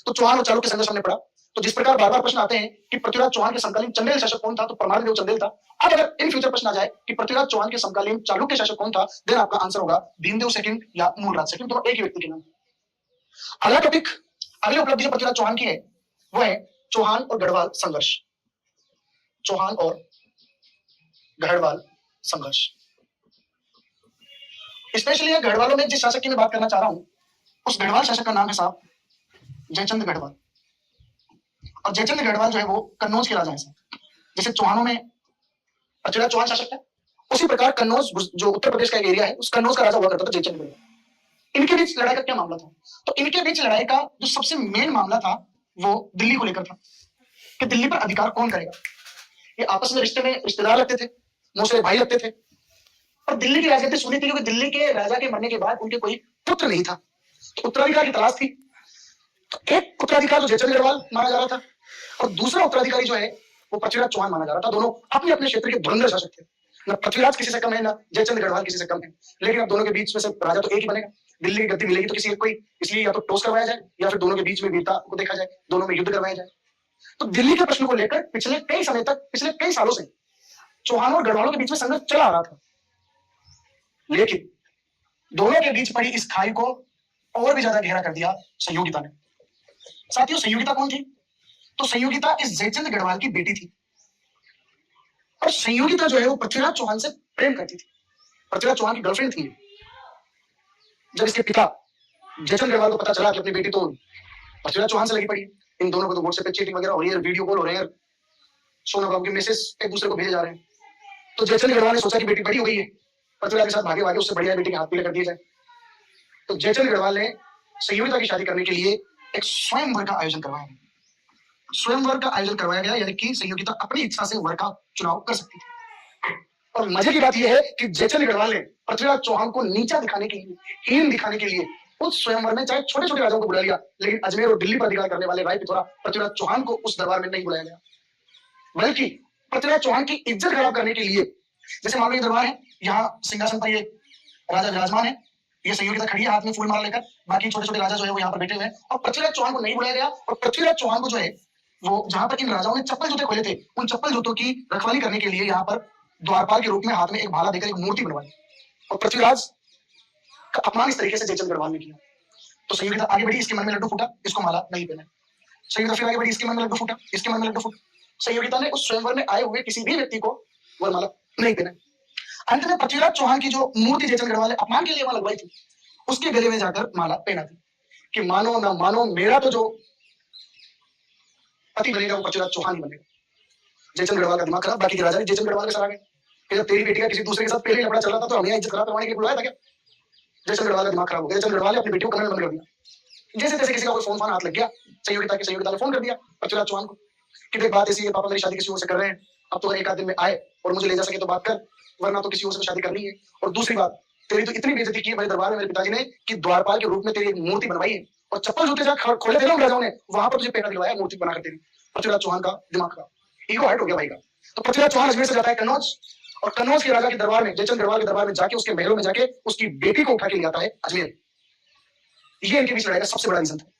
तो चौहान और चालुक्य संघर्ष हमने पढ़ा। तो जिस प्रकार बार बार प्रश्न आते हैं कि पृथ्वीराज चौहान के समकालीन चंदेल शासक कौन था, तो परमारदेव चंदेल था। अब अगर इन फ्यूचर प्रश्न आ जाए कि पृथ्वीराज चौहान के समकालीन चालुक्य शासक कौन था, देन आपका आंसर होगा भीमदेव सेकंड या मूलराज सेकंड, दोनों एक ही व्यक्ति के नाम। अगला टॉपिक, अगली उपलब्धि जो पृथ्वीराज चौहान की है वो है चौहान और गढ़वाल संघर्ष। चौहान और गढ़वाल संघर्ष, स्पेशली गढ़वालों में जिस शासक की मैं बात करना चाह रहा हूं, उस गढ़वाल शासक का नाम है साहब जयचंद गढ़वाल। और जयचंद गढ़वाल जो है वो कन्नौज के राजा हैं साहब। जैसे चौहानों में पृथ्वीराज चौहान शासक है, उसी प्रकार कन्नौज जो उत्तर प्रदेश का एक एरिया है, उस कन्नौज का राजा हुआ करता था जयचंद गढ़वाल। इनके बीच लड़ाई का क्या मामला था? तो इनके बीच लड़ाई का जो सबसे मेन मामला था वो दिल्ली को लेकर था कि दिल्ली पर अधिकार कौन करेगा। ये आपस में रिश्ते में रिश्तेदार लगते थे, मौसे भाई लगते थे, और दिल्ली की राजनीति सुनी थी क्योंकि दिल्ली के राजा के मरने के बाद उनके कोई पुत्र नहीं था, तो उत्तराधिकार की तलाश थी। तो एक उत्तराधिकार तो जयचंद गढ़वाल माना जा रहा था और दूसरा उत्तराधिकारी जो है वो पृथ्वीराज चौहान माना जा रहा था। दोनों अपने अपने क्षेत्र के धुरंधर शासक थे, न पृथ्वीराज किसी से कम है, न जयचंद गढ़वाल किसी से कम है, लेकिन अब दोनों के बीच में से राजा तो एक ही बनेगा। दिल्ली की गद्दी मिलेगी तो किसी एक कोई, इसलिए या तो टॉस करवाया जाए या फिर दोनों के बीच में वीरता को देखा जाए, दोनों में युद्ध करवाया जाए। तो दिल्ली के प्रश्न को लेकर पिछले कई समय तक, पिछले कई सालों से चौहानों और गढ़वालों के बीच में संघर्ष चला आ रहा था, लेकिन दोनों के बीच पड़ी इस खाई को और भी ज्यादा गहरा कर दिया संयोगिता ने। साथियों, संयोगिता कौन थी? तो संयोगिता इस जयचंद गढ़वाल की बेटी थी, और संयोगिता जो है वो पृथ्वीराज चौहान से प्रेम करती थी, पृथ्वीराज चौहान की गर्लफ्रेंड थी। जब इसके पिता जयचंद गढ़वाल को पता चला कि अपनी बेटी तो पृथ्वीराज चौहान से लगी पड़ी है, इन दोनों को तो व्हाट्सएप पे चीटिंग वगैरह हो रही है, वीडियो कॉल हो रहे हैं, सोना बाबू के मैसेज एक दूसरे को भेजे जा रहे हैं, तो जयचंद गढ़वाल ने सोचा कि बेटी बड़ी हो गई है, पृथ्वीराज के साथ भागे भागे उससे बढ़िया बेटी के हाथ पीले कर दिए जाए। तो जयचंद गढ़वाल ने संयोगिता की शादी करने के लिए एक स्वयंवर का आयोजन करवाया। स्वयंवर का आयोजन करवाया गया, यानी कि संयोगिता अपनी इच्छा से वर का चुनाव कर सकती थी। और मजे की बात यह है कि जयचंद गढ़वाल ने पृथ्वीराज चौहान को नीचा दिखाने के लिए, हीन दिखाने के लिए उस स्वयंवर में चाहे छोटे छोटे राजाओं को बुला लिया, लेकिन अजमेर और दिल्ली पर अधिकार करने वाले राय पिथौरा पृथ्वीराज चौहान को उस दरबार में नहीं बुलाया गया, बल्कि पृथ्वीराज चौहान की इज्जत खराब करने के लिए, जैसे मान लो ये दरबार है, यहाँ सिंहासन पर ये राजा विराजमान है, ये संयोगिता खड़ी है हाथ में फूल माला लेकर, बाकी छोटे छोटे राजा जो है वो यहाँ पर बैठे हुए हैं, और पृथ्वीराज चौहान को नहीं बुलाया गया। और पृथ्वीराज चौहान को जो है वो जहां पर इन राजाओं ने चप्पल जूते खोले थे, उन चप्पल जूतों की रखवाली करने के लिए यहाँ पर द्वारपाल के रूप में हाथ में एक भाला देकर एक मूर्ति बनवाई, और पृथ्वीराज का अपमान इस तरीके से जयचंद गढ़वाल ने किया। तो संयोगिता आगे बढ़ी, इसके मन में लड्डू फूटा, इसको माला नहीं पहना। संयोगिता फिर आगे बढ़ी, इसके मन में लड्डू फूटा, इसके मन में लड्डू फूटा, संयोगिता ने उस स्वयंवर में आए हुए किसी भी व्यक्ति को वरमाला नहीं पहना। अंत में पृथ्वीराज चौहान की जो मूर्ति जयचंद गढ़वाल ने अपमान के लिए वहां लगवाई थी, उसके गले में जाकर माला पहना थी कि मानो ना मानो मेरा तो जो पति बनेगा वो पृथ्वीराज चौहान ही बनेगा। जयचंद गढ़वाल का दिमाग खराब, बाकी के राजा भी जयचंद गढ़वाल के सराहे कि जब तेरी बेटी का किसी दूसरे के साथ पहले लफड़ा चल रहा था तो हमें इज्जत खराब करवाने के लिए बुलाया था क्या? जयचंद गढ़वाल का दिमाग खराब हो गया। जयचंद गढ़वाल ने अपनी बेटी को कमरे में बंद कर दिया। जैसे तैसे किसी का कोई फोन हाथ लग गया, संयोगिता ने फोन कर दिया पृथ्वीराज चौहान को कि देख बात ऐसी है, पापा मेरी शादी किसी और से कर रहे हैं, अब तो एक आध दिन में आए और मुझे ले जा सके तो बात कर, वरना तो किसी और से शादी करनी है। और दूसरी बात, तेरी तो इतनी बेइज्जती की है मेरे दरबार में मेरे पिताजी ने कि द्वारपाल के रूप में तेरी एक मूर्ति बनवाई है, और चप्पल जूते जहाँ खोले थे ना राजाओं ने, वहां पर तुझे पहना दिलवाया मूर्ति बनाकर तेरी। पृथ्वीराज चौहान का दिमाग खराब, ईगो हर्ट हो गया भाई का। तो पृथ्वीराज चौहान अजमेर से जाता है कन्नौज, और कन्नौज के राजा के दरबार में, जयचंद गढ़वाल के दरबार में जाके उसके महलों में जाके उसकी बेटी को उठा के ले आता है अजमेर। ये इनके बीच लड़ाई का सबसे बड़ा रीजन था।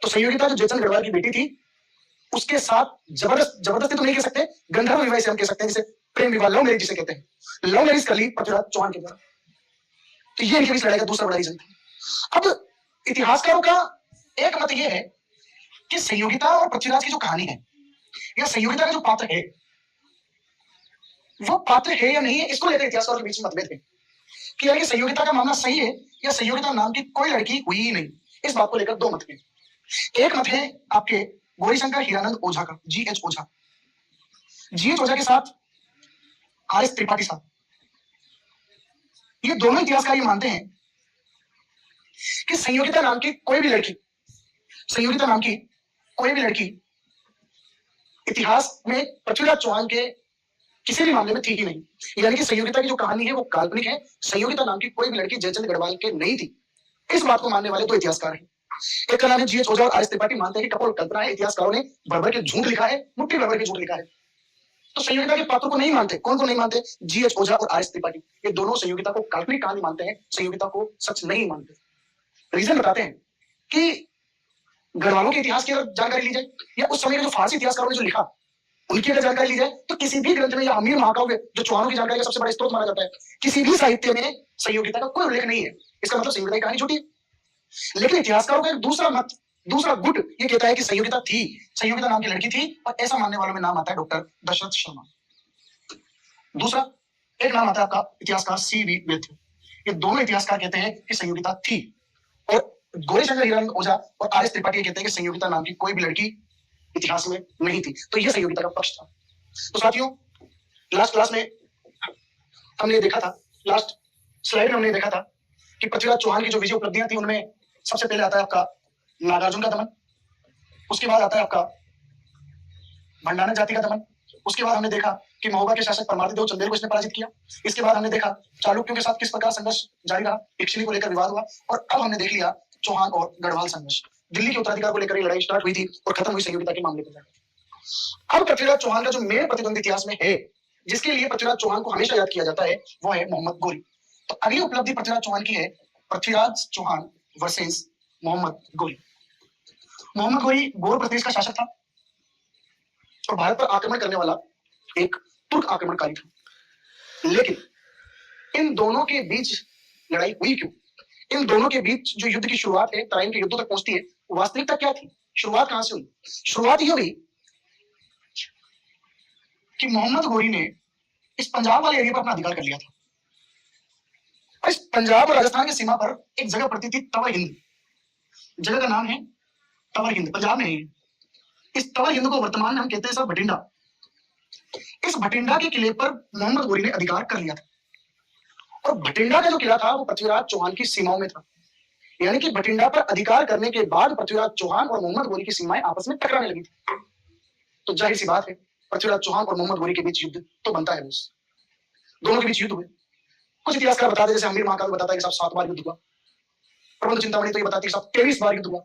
तो संयोगिता जो जयचंद गढ़वाल की बेटी थी, उसके साथ जबरदस्ती तो नहीं कह सकते, गंधर्व विवाह से हम कह सकते हैं, जिसे प्रेम विवाह, लव मैरिज जिसे कहते हैं, लव मैरिज कर ली पृथ्वीराज चौहान के द्वारा। तो ये इनके बीच लड़ाई का दूसरा बड़ा रीजन था। अब इतिहासकारों का एक मत ये है कि संयोगिता और पृथ्वीराज की जो कहानी है, या संयोगिता का जो पात्र है, वो पात्र है या नहीं है, इसको लेकर इतिहासकारों के बीच में मतभेद है कि यानी संयोगिता का मामला सही है या संयोगिता नाम की कोई लड़की हुई ही नहीं। इस बात को लेकर दो मत हैं। एक मत है आपके गौरीशंकर हीरानंद ओझा का, GH ओझा। GH ओझा के साथ RS त्रिपाठी साहब, ये दोनों इतिहासकार ये मानते हैं कि संयोगिता नाम की कोई भी लड़की, संयोगिता नाम की कोई भी लड़की इतिहास में पृथ्वीराज चौहान के किसी भी मामले में थी ही नहीं। यानी कि संयोगिता की जो कहानी है वो काल्पनिक है, संयोगिता नाम की कोई भी लड़की जयचंद गढ़वाल के नहीं थी। इस बात को मानने वाले दो इतिहासकार हैं, एक का नाम है GH ओझा और RS त्रिपाठी। मानते हैं कि कपोल कल्पना है, इतिहासकारों ने भर भर के झूठ लिखा है, मुट्ठी भर भर के झूठ लिखा है। तो संयोगिता के पात्रों को नहीं मानते। कौन को नहीं मानते? GH ओझा और RS त्रिपाठी, ये दोनों संयोगिता को काल्पनिक कहानी मानते हैं, संयोगिता को सच नहीं मानते। रीजन बताते हैं कि गढ़वालों के इतिहास की अगर जानकारी ली जाए, या उस समय के जो फारसी इतिहासकारों ने जो लिखा उनकी अगर जानकारी ली जाए, तो किसी भी ग्रंथ में या अमीर महाकाव्य जो चौहानों की जानकारी का सबसे बड़ा स्रोत माना जाता है, किसी भी साहित्य में संयोगिता का कोई उल्लेख नहीं है। इसका मतलब संयोगिता की कहानी झूठी है। लेकिन इतिहासकारों का एक दूसरा मत, दूसरा गुट ये कहता है कि संयोगिता थी, संयोगिता नाम की लड़की थी, और ऐसा मानने वालों में नाम आता है डॉक्टर दशरथ शर्मा। दूसरा एक नाम आता है आपका इतिहासकार CV बेथ। ये दोनों इतिहासकार कहते हैं कि संयोगिता थी, और गौरीशंकर हीरानंद ओझा और RS त्रिपाठी कहते हैं कि संयोगिता नाम की कोई भी लड़की इतिहास में नहीं थी। तो यह संयोगिता का पक्ष था। तो साथियों, लास्ट क्लास में हमने देखा था, लास्ट स्लाइड में हमने देखा था कि पृथ्वीराज चौहान की जो विजय उपलब्धियां थी, उनमें सबसे पहले आता है आपका नागार्जुन का दमन, उसके बाद आता है आपका भंडारण जाति का दमन, उसके बाद हमने देखा कि महोबा के शासक परमार्थिदेव चंदेल को इसने पराजित किया, इसके बाद हमने देखा चालुक्यों के साथ किस प्रकार संघर्ष जारी रहा, इक्ष्णी को लेकर विवाद हुआ, और अब हमने देख लिया चौहान और गढ़वाल संघर्ष। दिल्ली के उत्तराधिकार को लेकर ये लड़ाई स्टार्ट हुई थी और खत्म हुई संयोगिता के मामले पर। अब पृथ्वीराज चौहान का जो मेन प्रतिद्वंदी इतिहास में है, जिसके लिए पृथ्वीराज चौहान को हमेशा याद किया जाता है, वो है मोहम्मद गोरी। तो अगली उपलब्धि पृथ्वीराज चौहान की है पृथ्वीराज चौहान वर्सेस मोहम्मद गोरी। मोहम्मद गोरी गौर प्रदेश का शासक था और भारत पर आक्रमण करने वाला एक तुर्क आक्रमणकारी था। लेकिन इन दोनों के बीच लड़ाई हुई क्यों? इन दोनों के बीच जो युद्ध की शुरुआत है, तराइन के युद्धों तक पहुंचती है, वास्तविकता क्या थी? शुरुआत कहां से हुई? शुरुआत ये हुई कि मोहम्मद गोरी ने इस पंजाब वाले एरिया पर अपना अधिकार कर लिया था। इस पंजाब और राजस्थान की सीमा पर एक जगह पड़ती थी तवर हिंद। जगह का नाम है तवर हिंद, पंजाब में नहीं है। इस तवर हिंद को वर्तमान में हम कहते हैं सर भटिंडा। इस भटिंडा के किले पर मोहम्मद गोरी ने अधिकार कर लिया था, और भटिंडा का जो किला था वो पृथ्वीराज चौहान की सीमाओं में था। यानी कि भटिंडा पर अधिकार करने के बाद पृथ्वीराज चौहान और मोहम्मद गोरी की सीमाएं आपस में टकराने लगी थी। तो जाहिर सी बात है, पृथ्वीराज चौहान और मोहम्मद गोरी के बीच युद्ध तो बनता है। दोनों के बीच युद्ध हुए। कुछ इतिहासकार बताते हैं, जैसे अमीर महाकाव्य बताता है कि साहब 7 बार युद्ध हुआ, प्रबंध चिंतामणि तो ये बताती है साहब 23 बार युद्ध हुआ,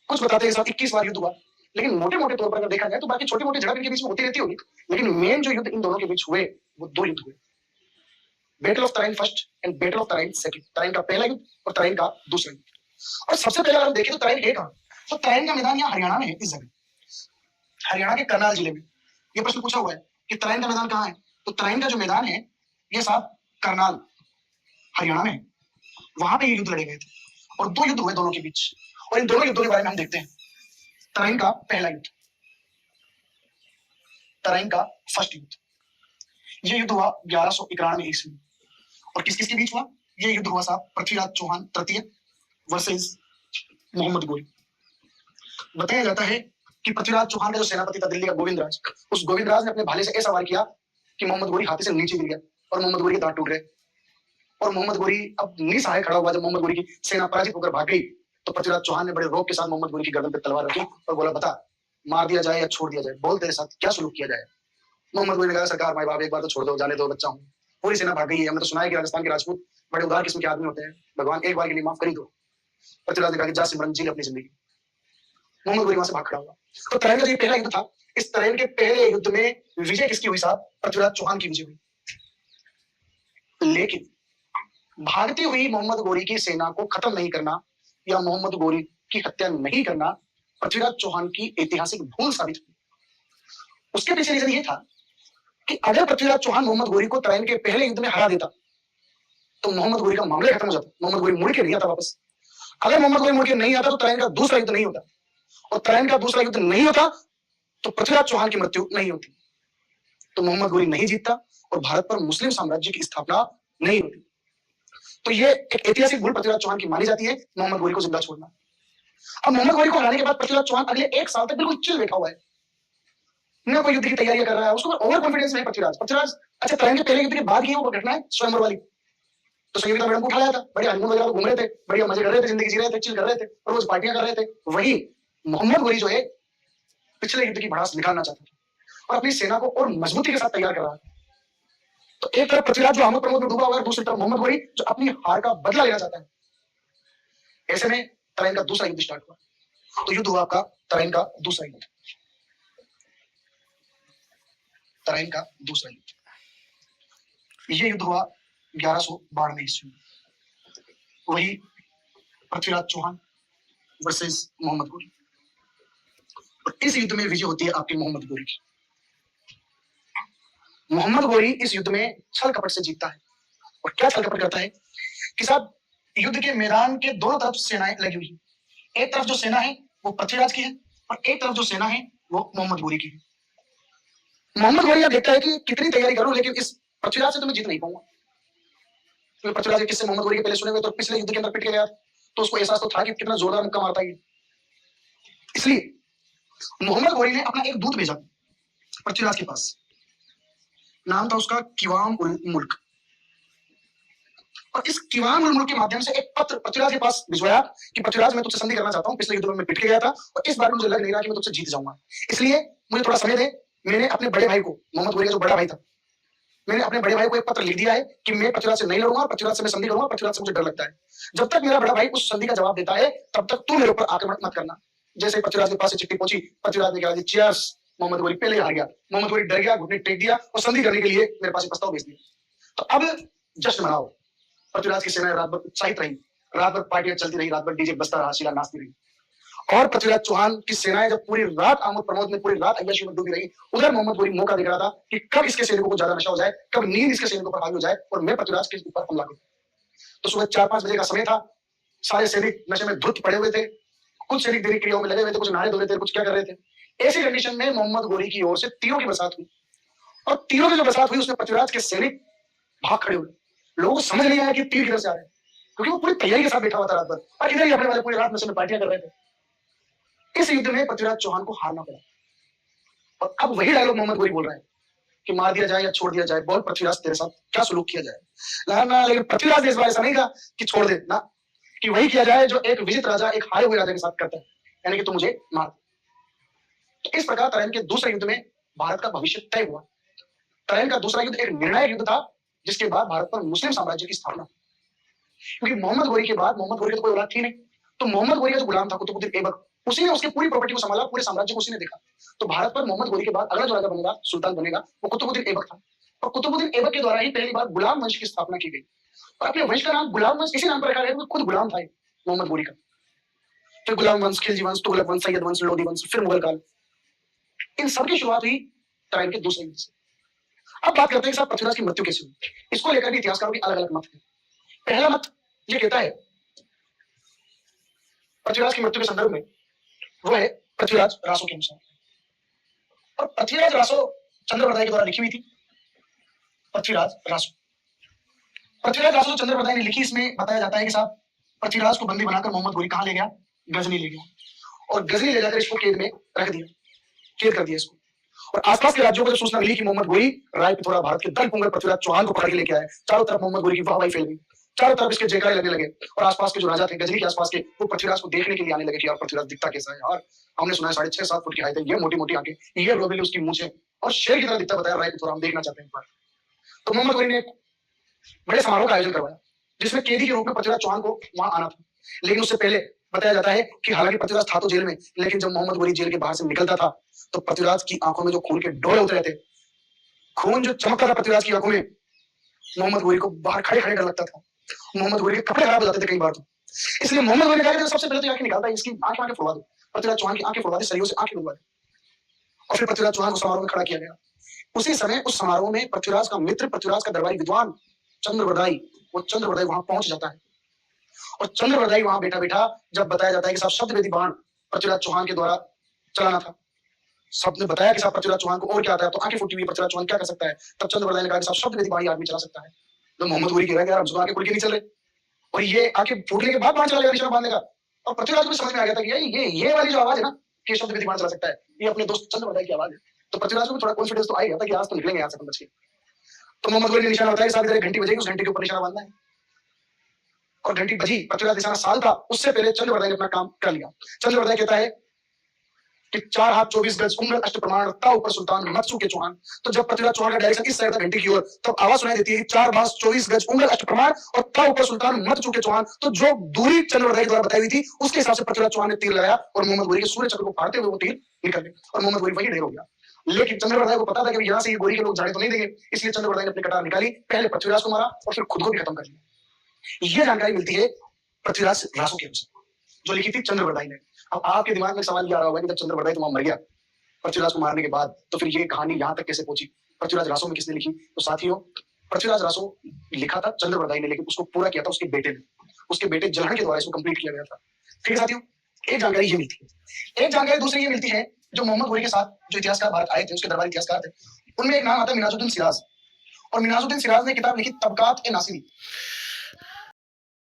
कुछ बताते हैं साहब 21 बार युद्ध हुआ। लेकिन मोटे मोटे तौर पर अगर देखा जाए तो बाकी छोटी मोटी झड़प इनके बीच में होती रहती होगी, लेकिन मेन जो युद्ध इन दोनों के बीच हुए वो 2 युद्ध हुए। Battle of Tarain first and battle of Tarain second. Tarain का पहला युद्ध और तराइन का दूसरा युद्ध। और सबसे पहले अगर हम देखें तो तराइन है कहां? तो तराइन का मैदान यहाँ हरियाणा में है, इस जगह हरियाणा के करनाल जिले में। ये प्रश्न पूछा हुआ है कि तराइन का मैदान कहाँ है, तो तराइन का जो मैदान है ये साहब करनाल हरियाणा में है। वहां पे ये युद्ध लड़े गए थे और 2 युद्ध हुए दोनों के बीच। और इन दोनों युद्धों के बारे में हम देखते हैं। तराइन का पहला युद्ध, तराइन का फर्स्ट युद्ध, ये युद्ध हुआ 1191 ईस्वी में। और किस किस के बीच हुआ? ये युद्ध हुआ साहब पृथ्वीराज चौहान तृतीय वर्सेस मोहम्मद गोरी। बताया जाता है कि पृथ्वीराज चौहान का जो सेनापति था दिल्ली का गोविंदराज, उस गोविंदराज ने अपने भाले से ऐसा वार किया कि मोहम्मद गोरी हाथी से नीचे गिर गया और मोहम्मद गोरी के दांत टूट गए। और मोहम्मद गोरी अब निसहाय खड़ा हुआ। जब मोहम्मद गोरी की सेना पराजित होकर भाग गई तो पृथ्वीराज चौहान ने बड़े रोब के साथ मोहम्मद गोरी की गर्दन पर तलवार रखी और बोला, बता मार दिया जाए या छोड़ दिया जाए, बोल तेरे साथ क्या सुलूक किया जाए। मोहम्मद गोरी ने कहा, सरकार माई बाप एक बार तो छोड़ दो, जाने दो, बच्चा हूँ। पूरी सेना भाग गई है, हमने तो सुना है कि राजस्थान के राजपूत बड़े उदार किस्म के आदमी होते हैं, भगवान एक बार के लिए माफ कर ही दो। पृथ्वीराज ने कहा कि जा सिमरन जी अपनी जिंदगी। मोहम्मद गोरी वहां से भाग खड़ा हुआ। तो तराइन का जो पहला युद्ध था, इस तराइन के पहले युद्ध में विजय किसकी हुई साहब? पृथ्वीराज चौहान की विजय हुई। लेकिन भागती हुई मोहम्मद गोरी की सेना को खत्म नहीं करना या मोहम्मद गोरी की हत्या नहीं करना पृथ्वीराज चौहान की ऐतिहासिक भूल साबित हुई। उसके पीछे रीजन ये था कि अगर पृथ्वीराज चौहान मोहम्मद गोरी को तराइन के पहले युद्ध में हरा देता तो मोहम्मद गोरी का मामला खत्म हो जाता। मोहम्मद गोरी मुड़ के नहीं आता वापस। अगर मोहम्मद गोरी मुड़ के नहीं आता तो तराइन का दूसरा युद्ध नहीं होता, और तराइन का दूसरा युद्ध नहीं होता तो पृथ्वीराज चौहान की मृत्यु नहीं होती, तो मोहम्मद गोरी नहीं जीतता और भारत पर मुस्लिम साम्राज्य की स्थापना नहीं होती। तो ये एक ऐतिहासिक भूल पृथ्वीराज चौहान की मानी जाती है, मोहम्मद गोरी को जिंदा छोड़ना। अब मोहम्मद गोरी को हराने के बाद पृथ्वीराज चौहान अगले 1 साल तक बिल्कुल चिल बैठा हुआ है, न कोई युद्ध की तैयारी कर रहा है, उसको ओवर कॉन्फिडेंस में पृथ्वीराज अच्छा तराइन के पहले युद्ध के बाद की वो घटना है स्वयंवर वाली। तो संगीता मैडम को उठा लाया था, बढ़िया हनीमून वगैरह घूम रहे थे, बढ़िया मजे कर रहे थे, जिंदगी जी रहे थे, चिल कर रहे थे, रोज पार्टियां कर रहे थे। वही मोहम्मद गोरी जो है पिछले युद्ध की भड़ास निकालना चाहता था और अपनी सेना को और मजबूती के साथ तैयार कर रहा था। तो एक तरफ पृथ्वीराज जो आमोद प्रमोद में डूबा हुआ है, दूसरी तरफ मोहम्मद गोरी जो अपनी हार का बदला लेना चाहता है। ऐसे में तराइन का दूसरा युद्ध स्टार्ट हुआ। तो युद्ध हुआ आपका तराइन का दूसरा युद्ध। तराइन का दूसरा युद्ध, ये युद्ध हुआ 1192 ईस्वी में। वही पृथ्वीराज चौहान वर्सेस मोहम्मद गोरी, और इस युद्ध में विजय होती है आपकी मोहम्मद गोरी की। मोहम्मद गोरी इस युद्ध में छल कपट से जीतता है। और क्या छल कपट करता है कि साहब युद्ध के मैदान के दोनों तरफ सेनाएं लगी हुई है। एक तरफ जो सेना है वो पृथ्वीराज की है और एक तरफ जो सेना है वो मोहम्मद गोरी की है। मोहम्मद गोरी यह देखता है कि कितनी तैयारी करूं लेकिन इस पृथ्वीराज से तो मैं जीत नहीं पाऊंगा, क्योंकि पृथ्वीराज के किस्से मोहम्मद गोरी के पहले सुने हुए, तो पिछले युद्ध के अंदर पिट के गया, तो उसको एहसास तो था कि कितना जोरदार मुक्का मारता है। इसलिए मोहम्मद गोरी ने अपना एक दूत भेजा पृथ्वीराज के पास, नाम था उसका किवाम उल मुल्क। और इस किवाम उल मुल्क के माध्यम से एक पत्र पृथ्वीराज के पास भिजवाया कि पृथ्वीराज मैं तुझसे संधि करना चाहता हूं, पिछले युद्ध में मैं पिट के गया था और इस बार मुझे लग नहीं रहा कि मैं तुझसे जीत जाऊंगा, इसलिए मुझे थोड़ा समय दे। मैंने अपने बड़े भाई को, मोहम्मद गोरी का जो बड़ा भाई था, मैंने अपने बड़े भाई को एक पत्र लिख दिया है कि मैं पृथ्वीराज से नहीं लड़ूंगा, पृथ्वीराज से मैं संधि करूंगा, पृथ्वीराज से मुझे डर लगता है। जब तक मेरा बड़ा भाई उस संधि का जवाब देता है तब तक तू मेरे ऊपर आक्रमण मत करना। जैसे पृथ्वीराज के पास चिट्ठी पहुंची, पृथ्वीराज ने कहा चीयर्स, मोहम्मद गोरी पहले हार गया। मोहम्मद गोरी डर गया, घुटने टेक दिया और संधि करने के लिए मेरे पास प्रस्ताव भेज दिया। तो अब जश्न मनाओ। पृथ्वीराज की सेना रात भर उत्साहित रही, रात भर पार्टियां चलती रही, रात भर डीजे बजता रहा, शीला नाचती रही। और पृथ्वीराज चौहान की सेनाएं जब पूरी रात आमोद प्रमोद में पूरी रात अय्याशी में डूबी रही, उधर मोहम्मद गोरी मौका देख रहा था कि कब इसके सैनिकों को ज्यादा नशा हो जाए, कब नींद इसके सैनिकों पर हावी हो जाए और मैं पृथ्वीराज के ऊपर हमला करूं। तो सुबह 4-5 बजे का समय था, सारे सैनिक नशे में धुत पड़े हुए थे, कुछ सैनिक देरी क्रियाओं में लगे हुए थे, कुछ नहा धो रहे थे, कुछ क्या कर रहे थे। ऐसी कंडीशन में मोहम्मद गोरी की ओर से तीरों की बरसात हुई, और तीरों की जो बरसात हुई उसमें पृथ्वीराज के सैनिक भाग खड़े हुए। लोगों को समझ नहीं आया कि तीर किधर से आ रहे हैं, क्योंकि वो पूरी तैयारी के साथ बैठा हुआ था रात भर, और इधर ही अपने वाले पूरी रात नशे में पार्टियां कर रहे थे। इस युद्ध में पृथ्वीराज चौहान को हारना पड़ा। और अब वही डायलॉग मोहम्मद गोरी बोल रहे हैं कि मार दिया जाए या छोड़ दिया जाए, बोल पृथ्वीराज तेरे साथ क्या सुलूक किया जाए। ना, लेकिन पृथ्वीराज ने इस बार ऐसा नहीं कहा कि छोड़ दे ना, कि वही किया जाए जो एक विजित राजा एक हारे हुए राजा के साथ करता है, यानी कि तू मुझे मार। तो इस प्रकार तराइन के दूसरे युद्ध में भारत का भविष्य तय हुआ। तराइन का दूसरा युद्ध एक निर्णायक युद्ध था जिसके बाद भारत पर मुस्लिम साम्राज्य की स्थापना, क्योंकि मोहम्मद गोरी के बाद मोहम्मद गोरी की तो कोई औलाद थी नहीं, तो मोहम्मद गोरी का जो गुलाम था कुतुबुद्दीन ऐबक, उसी ने उसकी पूरी प्रॉपर्टी को संभाला, पूरे साम्राज्य को उसी ने देखा। तो भारत पर मोहम्मद गोरी के बाद अगला जो राजा बनेगा, सुल्तान बनेगा, वो कुतुबुद्दीन ऐबक था। और कुतुबुद्दीन ऐबक के द्वारा ही पहली बार गुलाम वंश की स्थापना की गई। और अपने वंश का नाम गुलाम वंश इसी नाम पर रखा गया, खुद गुलाम था मोहम्मद गोरी का। फिर गुलाम वंश, खिलजी वंश, तुगलक वंश, सैयद वंश, लोधी वंश, फिर मुगल काल, इन सबकी शुरुआत हुई तराइन के दूसरे युद्ध से। अब बात करते हैं साहब पृथ्वीराज की मृत्यु कैसे हुई। इसको लेकर भी इतिहासकारों के अलग अलग मत है। पहला मत ये कहता है पृथ्वीराज की मृत्यु के संदर्भ में, वो है पृथ्वीराज रासो के अनुसार। और पृथ्वीराज रासो चंद्रप्रदाय के द्वारा लिखी हुई थी। पृथ्वीराज रासो जो चंद्रप्रदाय ने लिखी, इसमें बताया जाता है कि साहब पृथ्वीराज को बंदी बनाकर मोहम्मद गोरी कहां ले गया, गजनी ले गया, और गजनी ले जाकर इसको कैद में रख दिया, कैद कर दिया इसको। और आसपास के राज्यों को जो सूचना मिली कि मोहम्मद गोरी राय पिथौरा भारत के दल पुंगर पृथ्वीराज चौहान को पकड़ के लेके आए, चारों तरफ मोहम्मद गोरी की वाहवाही फैल गई, चारों तरफ इसके जयकारे लगने लगे। और आसपास के जो राजा थे गजनी के आसपास के, वो पृथ्वीराज को देखने के लिए आने लगे कि यार पृथ्वीराज दिखता कैसा है यार, हमने सुना है 6.5-7 फुट की हाइट है, ये मोटी मोटी आंखें, ये रोबेली उसकी मूंछें, और शेर की तरह दिखता बताया राय पिथौरा, हम देखना चाहते हैं। तो मोहम्मद गोरी ने बड़े समारोह का आयोजन करवाया जिसमें कैदी के रूप में पृथ्वीराज चौहान को वहां आना था। लेकिन उससे पहले बताया जाता है कि हालांकि पृथ्वीराज था तो जेल में, लेकिन जब मोहम्मद गोरी जेल के बाहर से निकलता था तो पृथ्वीराज की आंखों में जो खून के डोले उतरे थे, खून जो चमकता था पृथ्वीराज की आंखों में, मोहम्मद गोरी को बाहर खड़े खड़े डर लगता था। मोहम्मद गोरी के कपड़े खराब हो जाते थे कई बार तो। इसलिए मोहम्मद गोरी ने कहा कि सबसे पहले तो आंखें निकालता है, इसकी आंखें आंखें फोड़वा दो। पृथ्वीराज चौहान की आंखें फोड़वा दी, सरियों से आंखें फोड़वा दी। और फिर पृथ्वीराज चौहान को समारोह में खड़ा किया गया। उसी समय उस समारोह में पृथ्वीराज का मित्र, पृथ्वीराज का दरबारी विद्वान चंद्रवरदाई, वो चंद्रवरदाई वहां पहुंच जाता है। और चंद्रवरदाई वहां बैठा बैठा जब बताया जाता है कि साहब शब्दवेदी बाण पृथ्वीराज चौहान के द्वारा चलाना था, सबने बताया कि साहब पृथ्वीराज चौहान को और क्या आता है, तो आंखें फूटी हुई पृथ्वीराज चौहान क्या कर सकता है। तब चंद्रवरदाई ने कहा कि साहब शब्दवेदी बाण आदमी चला सकता है। तो मोहम्मद गोरी कह रहा है यार हमसे आंखें खुल के नहीं चल रहे, और ये आंखें फूटने के बाद बाण चला निशाना बांधने का। और पृथ्वीराज को भी समझ में आ गया था कि ये वाली जो आवाज है ना कि शब्दवेदी बाण चला सकता है, ये अपने दोस्त चंद्रवरदाई की आवाज है। तो पृथ्वीराज को भी थोड़ा कॉन्फिडेंस तो आ गया था कि आज तो निकलेंगे यहाँ से बच के। तो मोहम्मद गोरी ने निशाना बताया कि साहब इधर एक घंटी बजेगी, उस घंटी के ऊपर निशाना बांधना है। और घंटी बजी, पृथ्वीराज निशाना साल था, उससे पहले चंद्रवरदाई ने अपना काम कर लिया। चंद्रवरदाई कहता है कि 4 हाथ 24 गज उम्र अष्ट प्रमाण ता ऊपर सुल्तान मत चूके चौहान। तो जब पृथ्वीराज चौहान का डायरेक्शन इस साइड था घंटी की ओर, तब आवाज सुनाई देती है 4 बास 24 गज उम्र अष्ट प्रमाण और ता ऊपर सुल्तान मत चूके चौहान। तो जो दूरी चंद्रवरदाई द्वारा बताई हुई थी उसके हिसाब से पृथ्वीराज चौहान ने तीर लगाया और मोहम्मद गोरी के सूर्य चक्र को फाड़ते हुए वो तीर निकल गया और मोहम्मद गोरी वहीं ढेर हो गया। लेकिन चंद्रवरदाई को पता था कि यहाँ से ये गोरी के लोग जाने तो नहीं देंगे, इसलिए चंद्रवरदाई ने अपनी कटार निकाली, पहले पृथ्वीराज को मारा और फिर खुद को भी खत्म कर लिया। ये जानकारी मिलती है पृथ्वीराज रासो के अनुसार, जो लिखी थी चंद्रवरदाई ने। अब आपके दिमाग में सवाल ये आ रहा होगा कि जब चंद्रवरदाई तो वहां मर गया पृथ्वीराज को मारने के बाद, तो फिर ये कहानी यहाँ तक कैसे पहुंची, पृथ्वीराज रासो में किसने लिखी। तो साथियों, पृथ्वीराज रासो लिखा था चंद्रवरदाई ने, लेकिन उसको पूरा किया था उसके बेटे ने, उसके बेटे जलहन के द्वारा इसको कंप्लीट किया गया था। ठीक है साथियों, एक जानकारी ये मिलती है। एक जानकारी दूसरी ये मिलती है, जो मोहम्मद गोरी के साथ जो इतिहासकार भारत आए थे, उसके दरबारी इतिहासकार थे, उनमें एक नाम आता है मिनाजुद्दीन सिराज। और मिनाजुद्दीन सिराज ने किताब लिखी तबकात ए नासिरी।